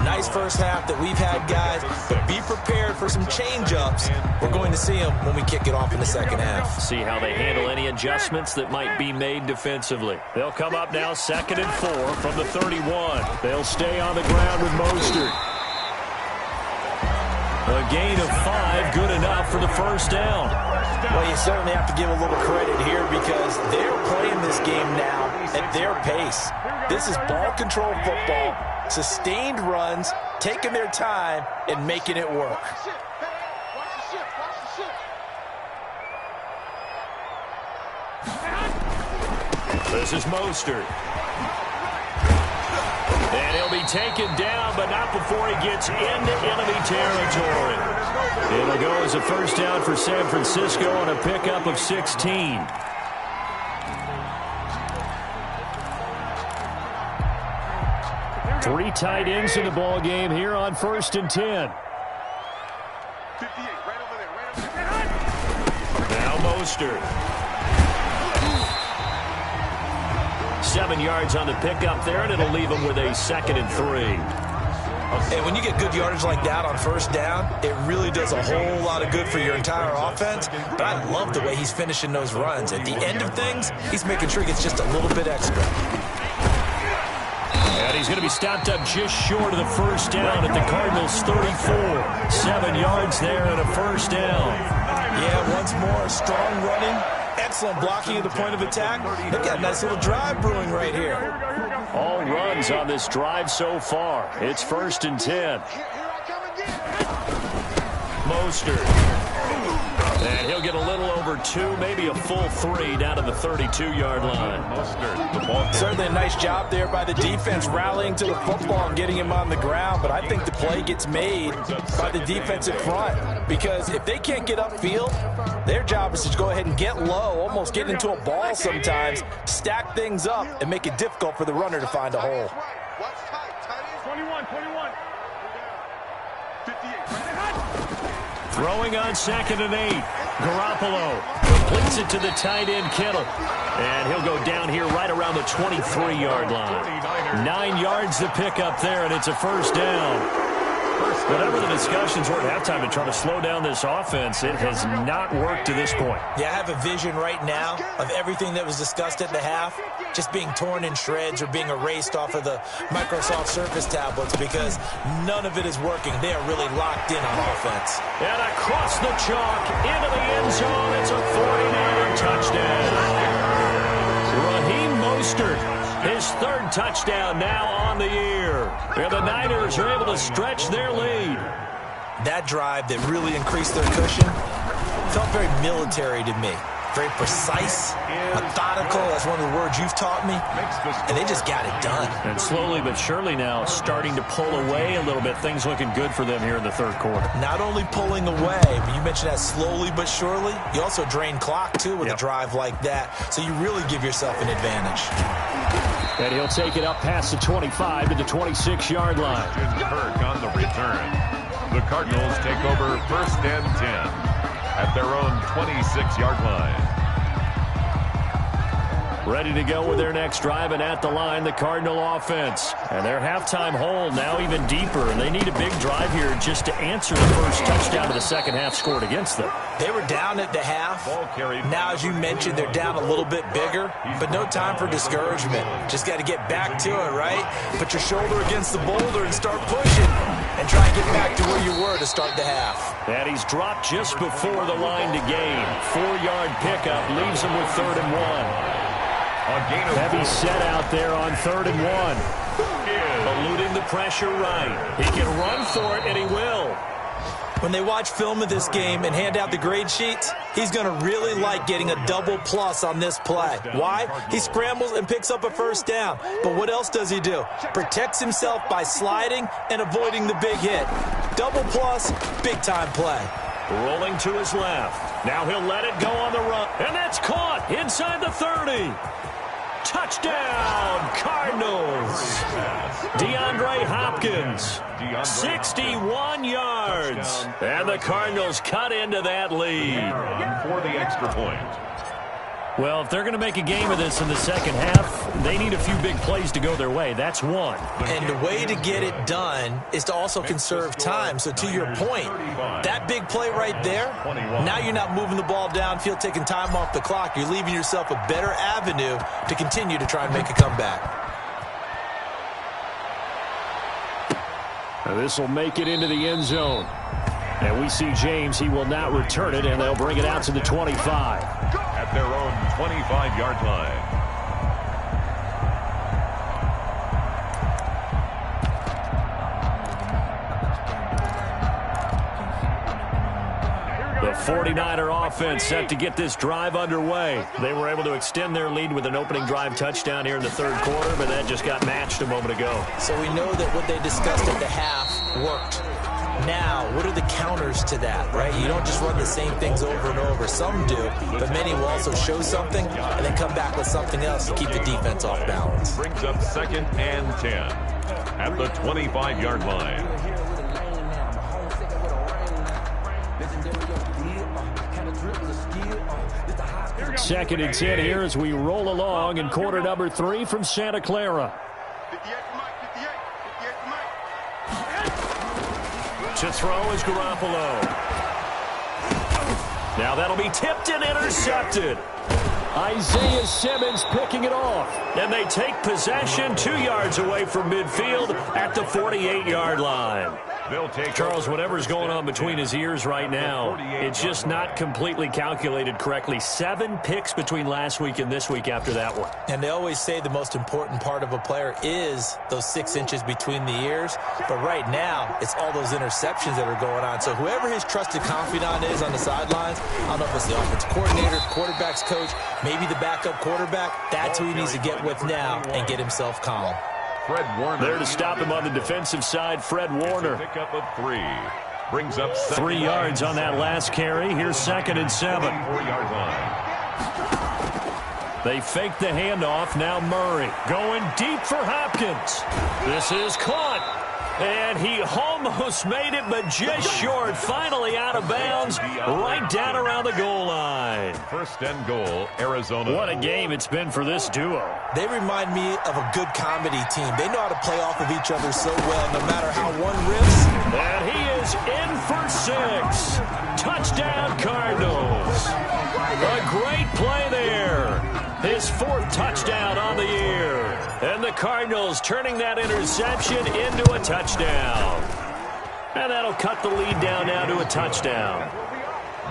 Nice first half that we've had, guys, but be prepared for some change-ups. We're going to see them when we kick it off in the second half. See how they handle any adjustments that might be made defensively. They'll come up now 2nd and 4 from the 31. They'll stay on the ground with Mostert. A gain of 5, good enough for the first down. Well, you certainly have to give a little credit here because they're playing this game now at their pace. This is ball control football, sustained runs, taking their time, and making it work. This is Mostert. And he'll be taken down, but not before he gets into enemy territory. It'll go as a first down for San Francisco on a pickup of 16. Three tight ends in the ball game here on 1st and 10. Now Mostert. 7 yards on the pickup there, and it'll leave him with a 2nd and 3. And when you get good yardage like that on first down, it really does a whole lot of good for your entire offense. But I love the way he's finishing those runs. At the end of things, he's making sure he gets just a little bit extra. And he's going to be stopped up just short of the first down at the Cardinals' 34. 7 yards there and a first down. Yeah, once more, strong running. Excellent blocking at the point of attack. They've got a nice little drive brewing right here. All runs on this drive so far. It's 1st and 10. Mostert. And he'll get a little over 2, maybe a full 3 down to the 32-yard line. Mostert, the ball. Certainly a nice job there by the defense rallying to the football and getting him on the ground. But I think the play gets made by the defensive front because if they can't get upfield, their job is to go ahead and get low, almost get into a ball sometimes, stack things up, and make it difficult for the runner to find a hole. 21. 58. Throwing on 2nd and 8. Garoppolo completes it to the tight end, Kittle. And he'll go down here right around the 23-yard line. 9 yards to pick up there, and it's a first down. Whatever the discussions were at halftime to try to slow down this offense, it has not worked to this point. Yeah, I have a vision right now of everything that was discussed at the half just being torn in shreds or being erased off of the Microsoft Surface tablets because none of it is working. They are really locked in on offense. And across the chalk, into the end zone, it's a 49er touchdown. Raheem Mostert, his 3rd touchdown now on the year. And the Niners are able to stretch their lead. That drive that really increased their cushion felt very military to me. Very precise, methodical, that's one of the words you've taught me, and they just got it done. And slowly but surely now starting to pull away a little bit. Things looking good for them here in the 3rd quarter. Not only pulling away, but you mentioned that slowly but surely. You also drain clock, too, with a drive like that, so you really give yourself an advantage. And he'll take it up past the 25 to the 26-yard line. Kirk on the return. The Cardinals take over 1st and 10 at their own 26-yard line. Ready to go with their next drive, and at the line, the Cardinal offense. And their halftime hole now even deeper, and they need a big drive here just to answer the first touchdown of the second half scored against them. They were down at the half. Now, as you mentioned, they're down a little bit bigger, but no time for discouragement. Just got to get back to it, right? Put your shoulder against the boulder and start pushing, and try and get back to where you were to start the half. And he's dropped just before the line to gain. 4-yard pickup leaves him with 3rd and 1. Heavy set out there on 3rd and 1. Eluding the pressure right. He can run for it, and he will. When they watch film of this game and hand out the grade sheets, he's going to really like getting a double plus on this play. Why? He scrambles and picks up a first down. But what else does he do? Protects himself by sliding and avoiding the big hit. Double plus, big-time play. Rolling to his left. Now he'll let it go on the run. And that's caught inside the 30. Touchdown, Cardinals. DeAndre Hopkins, 61 yards. And the Cardinals cut into that lead. For the extra point. Well, if they're going to make a game of this in the second half, they need a few big plays to go their way. That's one. And the way to get it done is to also conserve time. So to your point, that big play right there, now you're not moving the ball downfield, taking time off the clock. You're leaving yourself a better avenue to continue to try and make a comeback. Now this will make it into the end zone. And we see James. He will not return it, and they'll bring it out to the 25. At their own 25-yard line. The 49er offense set to get this drive underway. They were able to extend their lead with an opening drive touchdown here in the 3rd quarter, but that just got matched a moment ago. So we know that what they discussed at the half worked. Now, what are the counters to that, right? You don't just run the same things over and over. Some do, but many will also show something and then come back with something else to keep the defense off balance. Brings up 2nd and 10 at the 25-yard line. Second and 10 here as we roll along in quarter number 3 from Santa Clara. To throw is Garoppolo. Now that'll be tipped and intercepted. Isaiah Simmons picking it off. And they take possession 2 yards away from midfield at the 48-yard line. Charles, whatever's going on between his ears right now, it's just not completely calculated correctly. 7 picks between last week and this week after that one. And they always say the most important part of a player is those 6 inches between the ears. But right now, it's all those interceptions that are going on. So whoever his trusted confidant is on the sidelines, I don't know if it's the offensive coordinator, quarterback's coach, maybe the backup quarterback, that's who he needs to get with now and get himself calm. Fred Warner. There to stop him on the defensive side, Fred Warner. Pickup of 3. Brings up 3 yards on that last carry. Here's 2nd and 7. 4-yard line. They fake the handoff. Now Murray going deep for Hopkins. This is caught. And he almost made it, but just short. Finally out of bounds, right down around the goal line. 1st and goal, Arizona. What a game it's been for this duo. They remind me of a good comedy team. They know how to play off of each other so well, no matter how one rips. And he is in for 6. Touchdown, Cardinals. A great play there. His 4th touchdown on the year. And the Cardinals turning that interception into a touchdown. And that'll cut the lead down now to a touchdown.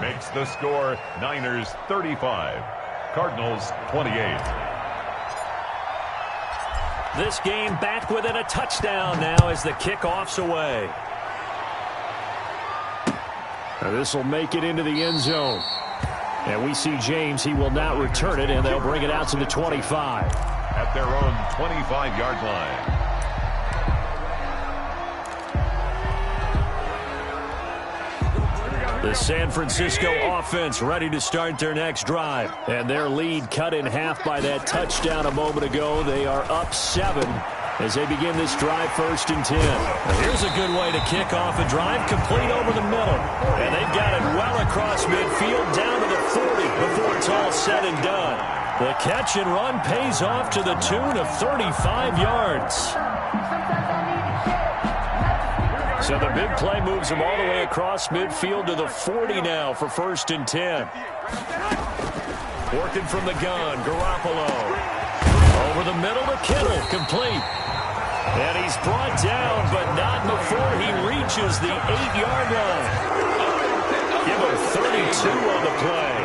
Makes the score Niners 35, Cardinals 28. This game back within a touchdown now as the kickoff's away. Now this will make it into the end zone. And we see James. He will not return it, and they'll bring it out to the 25. At their own 25-yard line. The San Francisco offense ready to start their next drive. And their lead cut in half by that touchdown a moment ago. They are up 7 as they begin this drive 1st and 10. Now here's a good way to kick off a drive, complete over the middle. And they've got it well across midfield down to the 40 before it's all said and done. The catch and run pays off to the tune of 35 yards. So the big play moves him all the way across midfield to the 40 now for 1st and 10. Working from the gun, Garoppolo. Over the middle to Kittle, complete. And he's brought down, but not before he reaches the 8-yard line. Give him 32 on the play.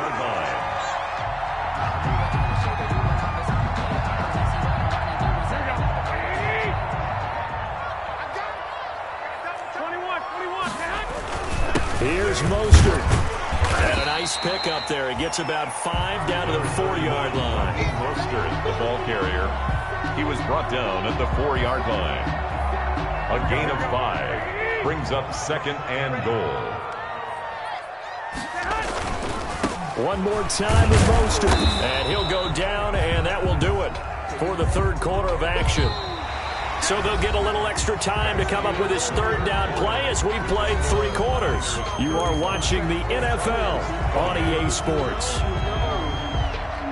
Here's Mostert. And a nice pick up there. He gets about 5 down to the 4-yard line. Mostert, the ball carrier. He was brought down at the 4-yard line. A gain of 5 brings up 2nd and goal. One more time with Mostert. And he'll go down, and that will do it for the 3rd quarter of action. So they'll get a little extra time to come up with his 3rd down play as we played 3 quarters. You are watching the NFL on EA Sports.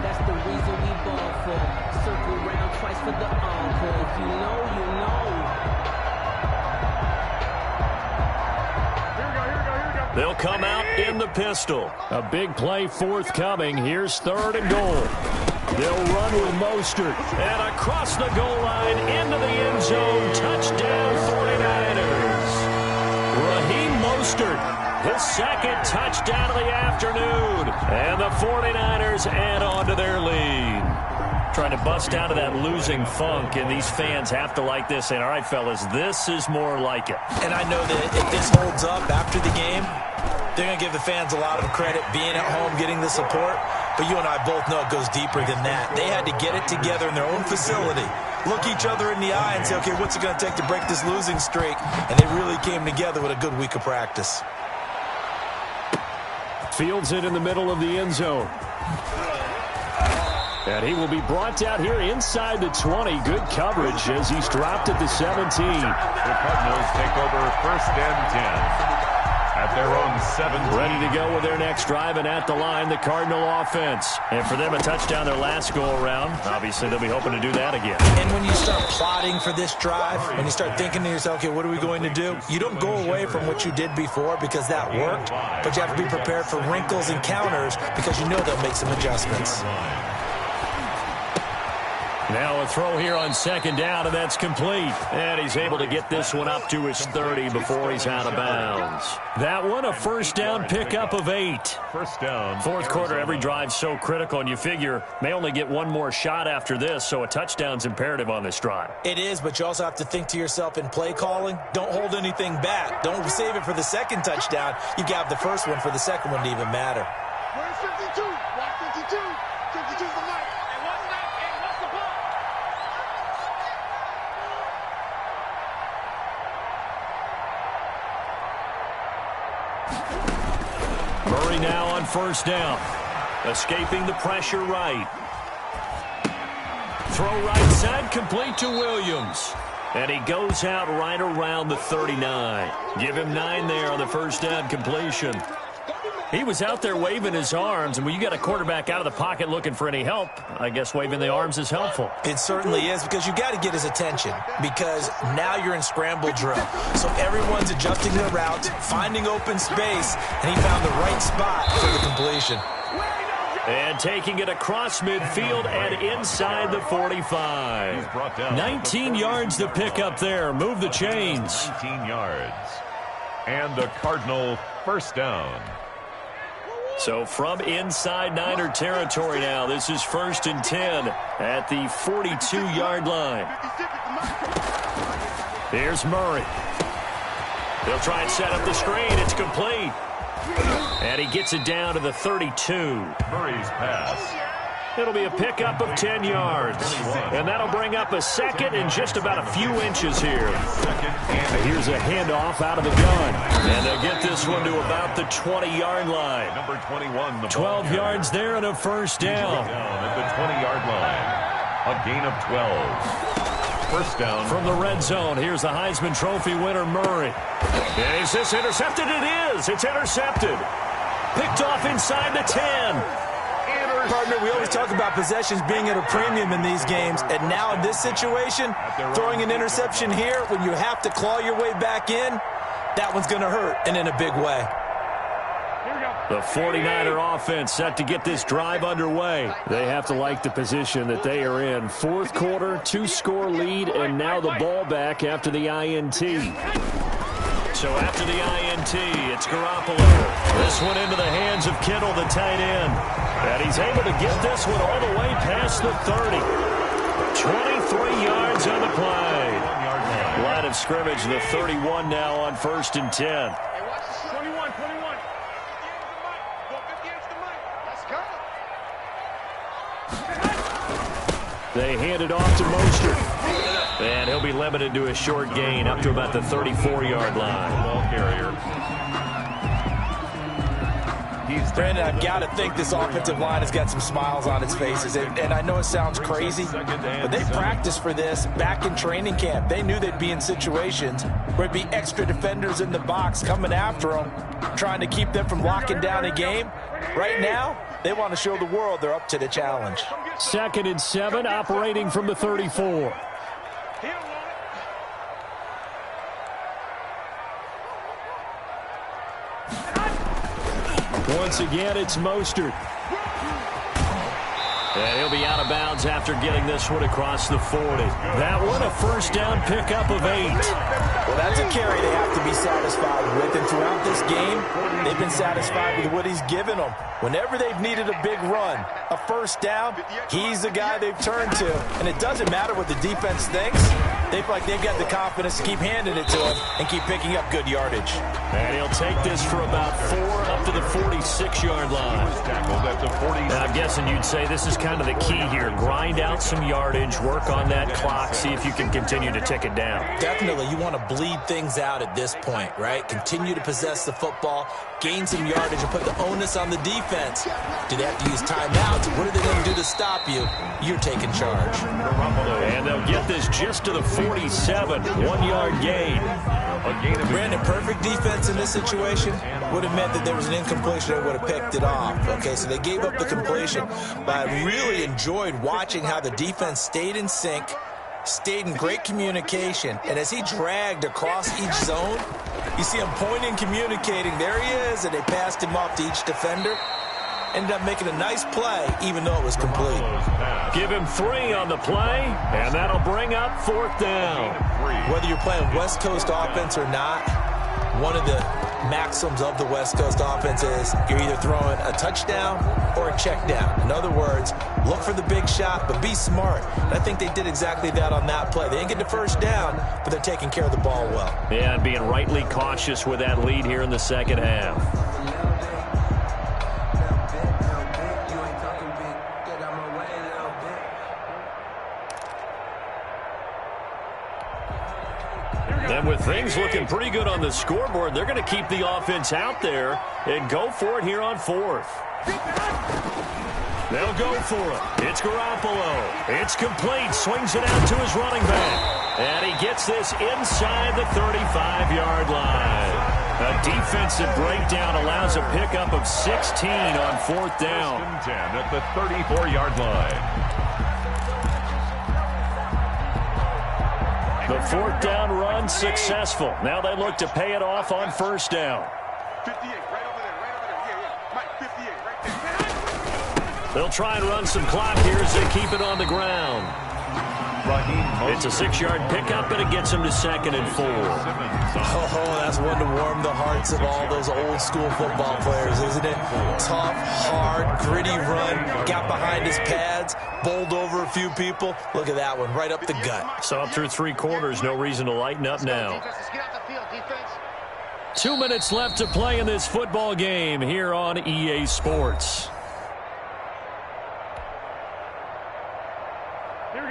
That's the reason we ball for. Circle round twice for the encore. If you know, you know. They'll come out in the pistol. A big play forthcoming. Here's 3rd and goal. They'll run with Mostert. And across the goal line into the end zone. Touchdown 49ers. Raheem Mostert, his 2nd touchdown of the afternoon. And the 49ers add on to their lead. Trying to bust out of that losing funk, and these fans have to like this. And all right, fellas, this is more like it. And I know that if this holds up after the game, they're going to give the fans a lot of credit being at home, getting the support. But you and I both know it goes deeper than that. They had to get it together in their own facility, look each other in the eye and say, okay, what's it going to take to break this losing streak? And they really came together with a good week of practice. Fields it in the middle of the end zone. And he will be brought down here inside the 20. Good coverage as he's dropped at the 17. The Cardinals take over 1st and 10. At their own 7. Ready to go with their next drive, and at the line, the Cardinal offense. And for them, a touchdown their last go-around. Obviously, they'll be hoping to do that again. And when you start plotting for this drive, when you start thinking to yourself, okay, what are we going to do? You don't go away from what you did before because that worked, but you have to be prepared for wrinkles and counters because you know they'll make some adjustments. Now a throw here on 2nd down, and that's complete. And he's able to get this one up to his 30 before he's out of bounds. That one, a 1st down pickup of 8. 1st down. 4th quarter, every drive's so critical, and you figure may only get one more shot after this, so a touchdown's imperative on this drive. It is, but you also have to think to yourself in play calling, don't hold anything back. Don't save it for the 2nd touchdown. You got the 1st one for the 2nd one to even matter. Where's 52? Watch 52. 52's the mic. Murray now on 1st down. Escaping the pressure right. Throw right side, complete to Williams. And he goes out right around the 39. Give him 9 there on the 1st down completion. He was out there waving his arms, and when you got a quarterback out of the pocket looking for any help, I guess waving the arms is helpful. It certainly is, because you got to get his attention, because now you're in scramble drill. So everyone's adjusting their route, finding open space, and he found the right spot for the completion. And taking it across midfield and inside the 45. 19 yards to pick up there. Move the chains. 19 yards. And a Cardinal 1st down. So from inside Niner territory now, this is 1st and 10 at the 42-yard line. Here's Murray. They'll try and set up the screen. It's complete. And he gets it down to the 32. Murray's pass. It'll be a pickup of 10 yards. And that'll bring up a 2nd and just about a few inches here. Here's a handoff out of the gun. And they'll get this one to about the 20-yard line. Number 21. The 12 yards there and a 1st down. At the 20-yard line. A gain of 12. 1st down. From the red zone, here's the Heisman Trophy winner, Murray. And is this intercepted? It is. It's intercepted. Picked off inside the 10. Partner, we always talk about possessions being at a premium in these games, and now in this situation, throwing an interception here when you have to claw your way back in, that one's going to hurt, and in a big way. The 49er offense set to get this drive underway. They have to like the position that they are in. Fourth quarter, 2-score lead, and now the ball back after the INT. So after the INT, it's Garoppolo. This one into the hands of Kittle, the tight end. And he's able to get this one all the way past the 30. 23 yards on the play. Line of scrimmage, the 31 now on 1st and 10. They hand it off to Mostert. And he'll be limited to a short gain up to about the 34-yard line. Ball carrier. Brandon, I've got to think this offensive line has got some smiles on its faces. And I know it sounds crazy, but they practiced for this back in training camp. They knew they'd be in situations where it'd be extra defenders in the box coming after them, trying to keep them from locking down a game. Right now, they want to show the world they're up to the challenge. 2nd and 7, operating from the 34. Once again, it's Mostert. And he'll be out of bounds after getting this one across the 40. That one a first down pickup of 8. Well, that's a carry they have to be satisfied with. And throughout this game, they've been satisfied with what he's given them. Whenever they've needed a big run, a first down, he's the guy they've turned to. And it doesn't matter what the defense thinks. They feel like they've got the confidence to keep handing it to him and keep picking up good yardage. And he'll take this for about 4 up to the 46-yard line. Now, I'm guessing you'd say this is kind of the key here. Grind out some yardage, work on that clock, see if you can continue to tick it down. Definitely. You want to bleed things out at this point, right? Continue to possess the football, gain some yardage, and put the onus on the defense. Do they have to use timeouts? What are they going to do to stop you? You're taking charge. And they'll get this just to the 47, 1-yard gain. Brandon, perfect defense in this situation would have meant that there was an incompletion. They would have picked it off. Okay, so they gave up the completion. But I really enjoyed watching how the defense stayed in sync, stayed in great communication. And as he dragged across each zone, you see him pointing, communicating. There he is, and they passed him off to each defender. Ended up making a nice play, even though it was complete. Give him 3 on the play, and that'll bring up 4th down. Whether you're playing West Coast offense or not, one of the maxims of the West Coast offense is you're either throwing a touchdown or a check down. In other words, look for the big shot, but be smart. And I think they did exactly that on that play. They didn't get the first down, but they're taking care of the ball well. Yeah, and being rightly cautious with that lead here in the second half. And with things looking pretty good on the scoreboard, they're going to keep the offense out there and go for it here on 4th. They'll go for it. It's Garoppolo. It's complete. Swings it out to his running back. And he gets this inside the 35-yard line. A defensive breakdown allows a pickup of 16 on 4th down. 10 at the 34-yard line. The 4th down run successful. Now they look to pay it off on 1st down. 58, right over there, yeah. Mike, 58, right there. They'll try and run some clock here as they keep it on the ground. It's a 6-yard pickup, and it gets them to 2nd and 4. Oh, that's one to warm the hearts of all those old-school football players, isn't it? Tough, hard, gritty run, got behind his pads, bowled over a few people. Look at that one, right up the gut. So up through 3 quarters, no reason to lighten up now. 2 minutes left to play in this football game here on EA Sports.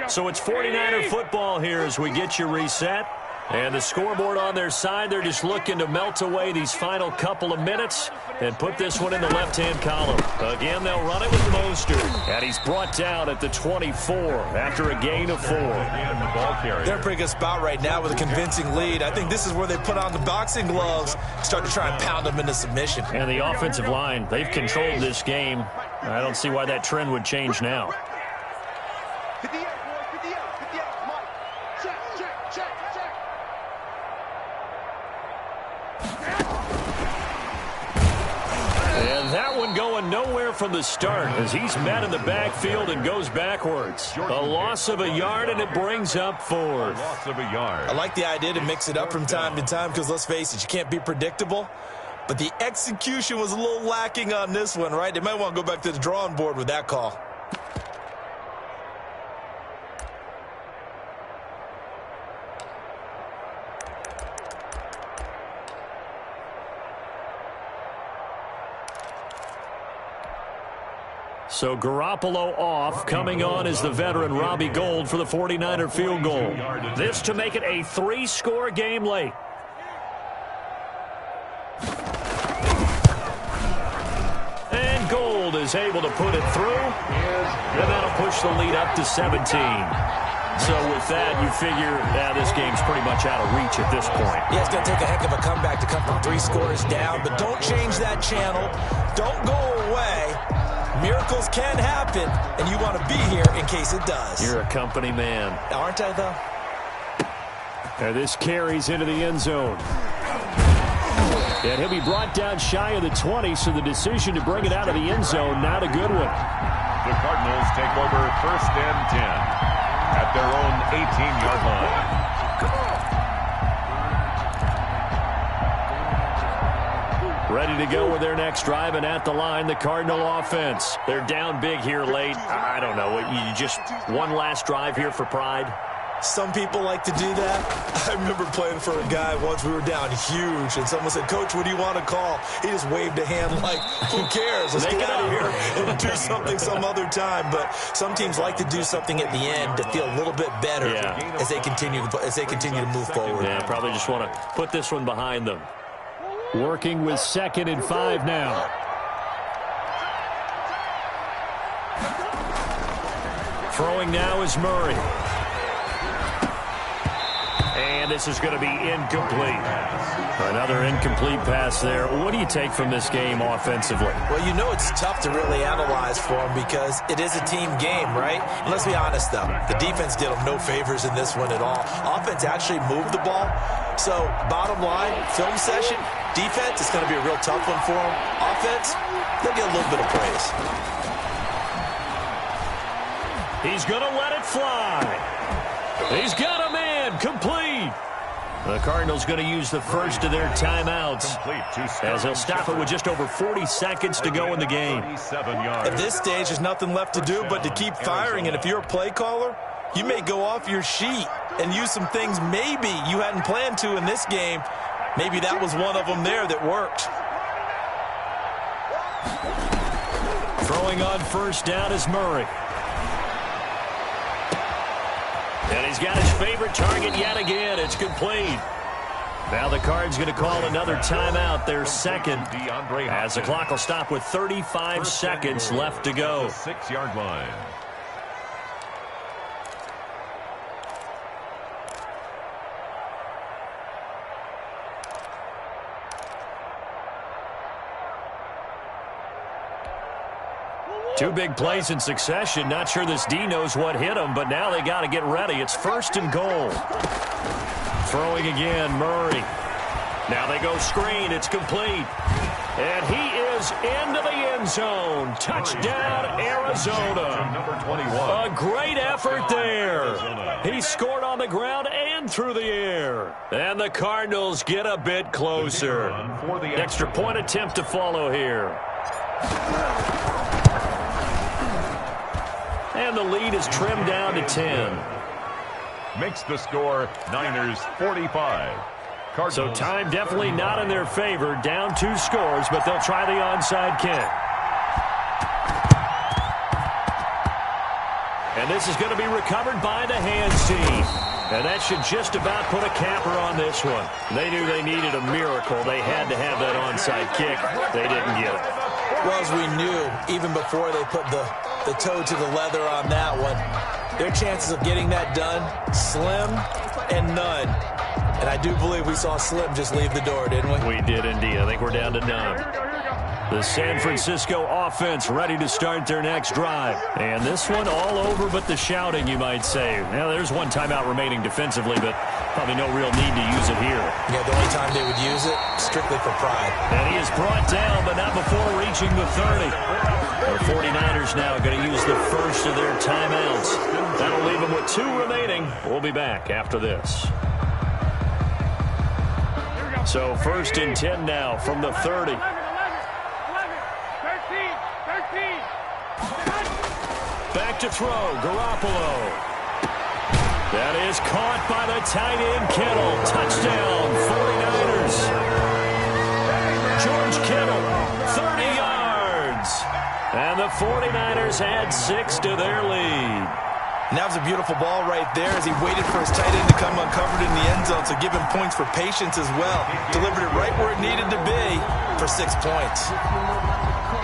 So it's 49er football here as we get you reset. And the scoreboard on their side, they're just looking to melt away these final couple of minutes and put this one in the left-hand column. Again, they'll run it with Mostert. And he's brought down at the 24 after a gain of 4. They're in a pretty good spot right now with a convincing lead. I think this is where they put on the boxing gloves, start to try and pound them into submission. And the offensive line, they've controlled this game I don't see why that trend would change now. 58, boys, 58, 58, Mike. Check, check, check, check. And that one going nowhere from the start as he's met in the backfield and goes backwards. A loss of a yard, and it brings up fourth. Loss of a yard. I like the idea to mix it up from time to time because, let's face it, you can't be predictable. But the execution was a little lacking on this one, right? They might want to go back to the drawing board with that call. So Garoppolo off. Coming on is the veteran Robbie Gould for the 49er field goal. This to make it a 3-score game late. And Gould is able to put it through. And that'll push the lead up to 17. So with that, you figure this game's pretty much out of reach at this point. Yeah, it's going to take a heck of a comeback to come from 3 scores down. But don't change that channel. Don't go away. Miracles can happen, and you want to be here in case it does. You're a company man. Aren't I, though? And this carries into the end zone. And he'll be brought down shy of the 20, so the decision to bring it out of the end zone, not a good one. The Cardinals take over 1st and 10 at their own 18-yard line. Ready to go with their next drive, and at the line, the Cardinal offense. They're down big here late. I don't know. You just one last drive here for pride? Some people like to do that. I remember playing for a guy once. We were down huge, and someone said, "Coach, what do you want to call?" He just waved a hand like, who cares? Let's get out of here and do something some other time. But some teams like to do something at the end to feel a little bit better as they continue to move forward. Yeah, probably just want to put this one behind them. Working with 2nd and 5 now. Throwing now is Murray. And this is going to be incomplete. Another incomplete pass there. What do you take from this game offensively? Well, you know it's tough to really analyze for them because it is a team game, right? And let's be honest, though. The defense did them no favors in this one at all. Offense actually moved the ball. So, bottom line, film session, defense, it's going to be a real tough one for them. Offense, they'll get a little bit of praise. He's going to let it fly. He's got a man, complete. The Cardinals going to use the first of their timeouts as they'll stop it with just over 40 seconds to go in the game. At this stage, there's nothing left to do but to keep firing, and if you're a play caller, you may go off your sheet and use some things maybe you hadn't planned to in this game. Maybe that was one of them there that worked. Throwing on 1st down is Murray. And he's got his favorite target yet again. It's complete. Now the Cards going to call another timeout, their 2nd, as the clock will stop with 35 seconds left to go. 6-yard line. Two big plays in succession. Not sure this D knows what hit him, but now they got to get ready. It's 1st and goal. Throwing again, Murray. Now they go screen. It's complete. And he is into the end zone. Touchdown, Arizona. Number 21. A great effort there. He scored on the ground and through the air. And the Cardinals get a bit closer. Extra point attempt to follow here. And the lead is trimmed down to 10. Makes the score Niners 45. Cardinals. So time definitely not in their favor. Down 2 scores, but they'll try the onside kick. And this is going to be recovered by the hands team. And that should just about put a capper on this one. They knew they needed a miracle. They had to have that onside kick. They didn't get it. Well, as we knew, even before they put the toe to the leather on that one, their chances of getting that done, slim and none. And I do believe we saw Slim just leave the door, didn't we? We did indeed. I think we're down to none. The San Francisco offense ready to start their next drive. And this one all over but the shouting, you might say. Now, there's one timeout remaining defensively, but probably no real need to use it here. Yeah, the only time they would use it, strictly for pride. And he is brought down, but not before reaching the 30. The 49ers now going to use the first of their timeouts. That'll leave them with 2 remaining. We'll be back after this. So 1st and 10 now from the 30. Back to throw, Garoppolo. That is caught by the tight end, Kittle. Touchdown, 49ers. George Kittle, 30 yards. And the 49ers add 6 to their lead. And that was a beautiful ball right there as he waited for his tight end to come uncovered in the end zone, so give him points for patience as well. Delivered it right where it needed to be for 6 points.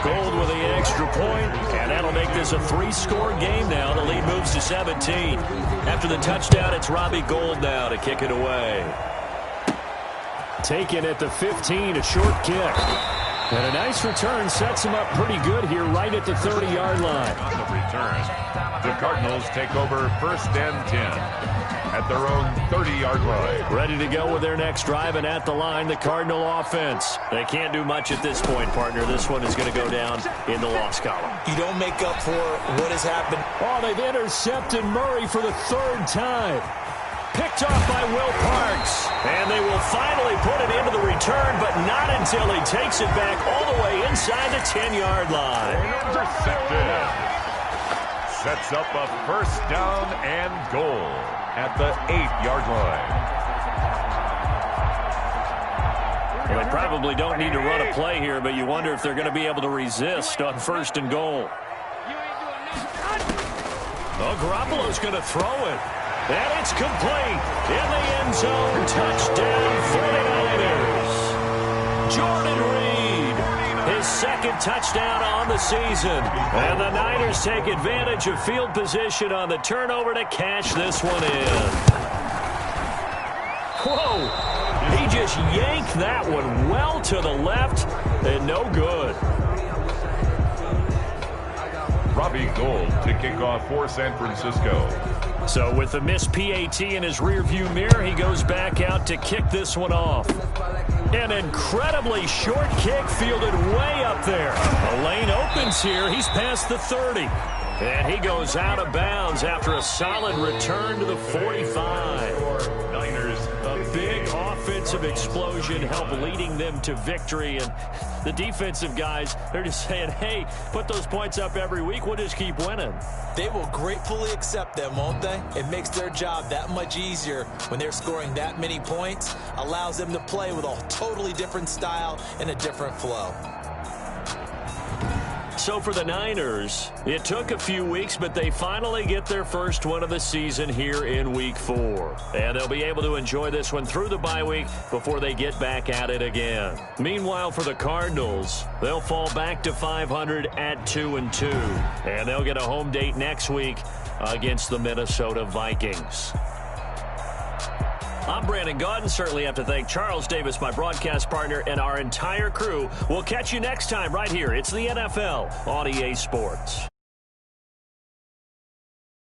Gold with the extra point, and that'll make this a 3-score game now. The lead moves to 17. After the touchdown, it's Robbie Gould now to kick it away. Taken at the 15, a short kick. And a nice return sets him up pretty good here right at the 30-yard line. On the return, the Cardinals take over 1st and 10 at their own 30-yard line. Ready to go with their next drive, and at the line, the Cardinal offense. They can't do much at this point, partner. This one is going to go down in the loss column. You don't make up for what has happened. Oh, they've intercepted Murray for the 3rd time. Picked off by Will Parks. And they will finally put it into the return, but not until he takes it back all the way inside the 10-yard line. Intercepted. Sets up a 1st down and goal at the 8-yard line. Well, they probably don't need to run a play here, but you wonder if they're going to be able to resist on 1st and goal. Oh, Garoppolo's going to throw it. And it's complete. In the end zone. Touchdown, 49ers. Jordan Reed, his 2nd touchdown on the season. And the Niners take advantage of field position on the turnover to cash this one in. Whoa. He just yanked that one well to the left and no good. Robbie Gould to kick off for San Francisco. So with the missed PAT in his rearview mirror, he goes back out to kick this one off. An incredibly short kick fielded way up there. A lane opens here. He's past the 30. And he goes out of bounds after a solid return to the 45. Niners. A big offensive explosion helped leading them to victory. And the defensive guys, they're just saying, hey, put those points up every week. We'll just keep winning. They will gratefully accept them, won't they? It makes their job that much easier when they're scoring that many points. Allows them to play with a totally different style and a different flow. So for the Niners, it took a few weeks, but they finally get their first one of the season here in Week 4. And they'll be able to enjoy this one through the bye week before they get back at it again. Meanwhile, for the Cardinals, they'll fall back to 500 at 2-2. And they'll get a home date next week against the Minnesota Vikings. I'm Brandon Gaudin. Certainly have to thank Charles Davis, my broadcast partner, and our entire crew. We'll catch you next time right here. It's the NFL on EA Sports.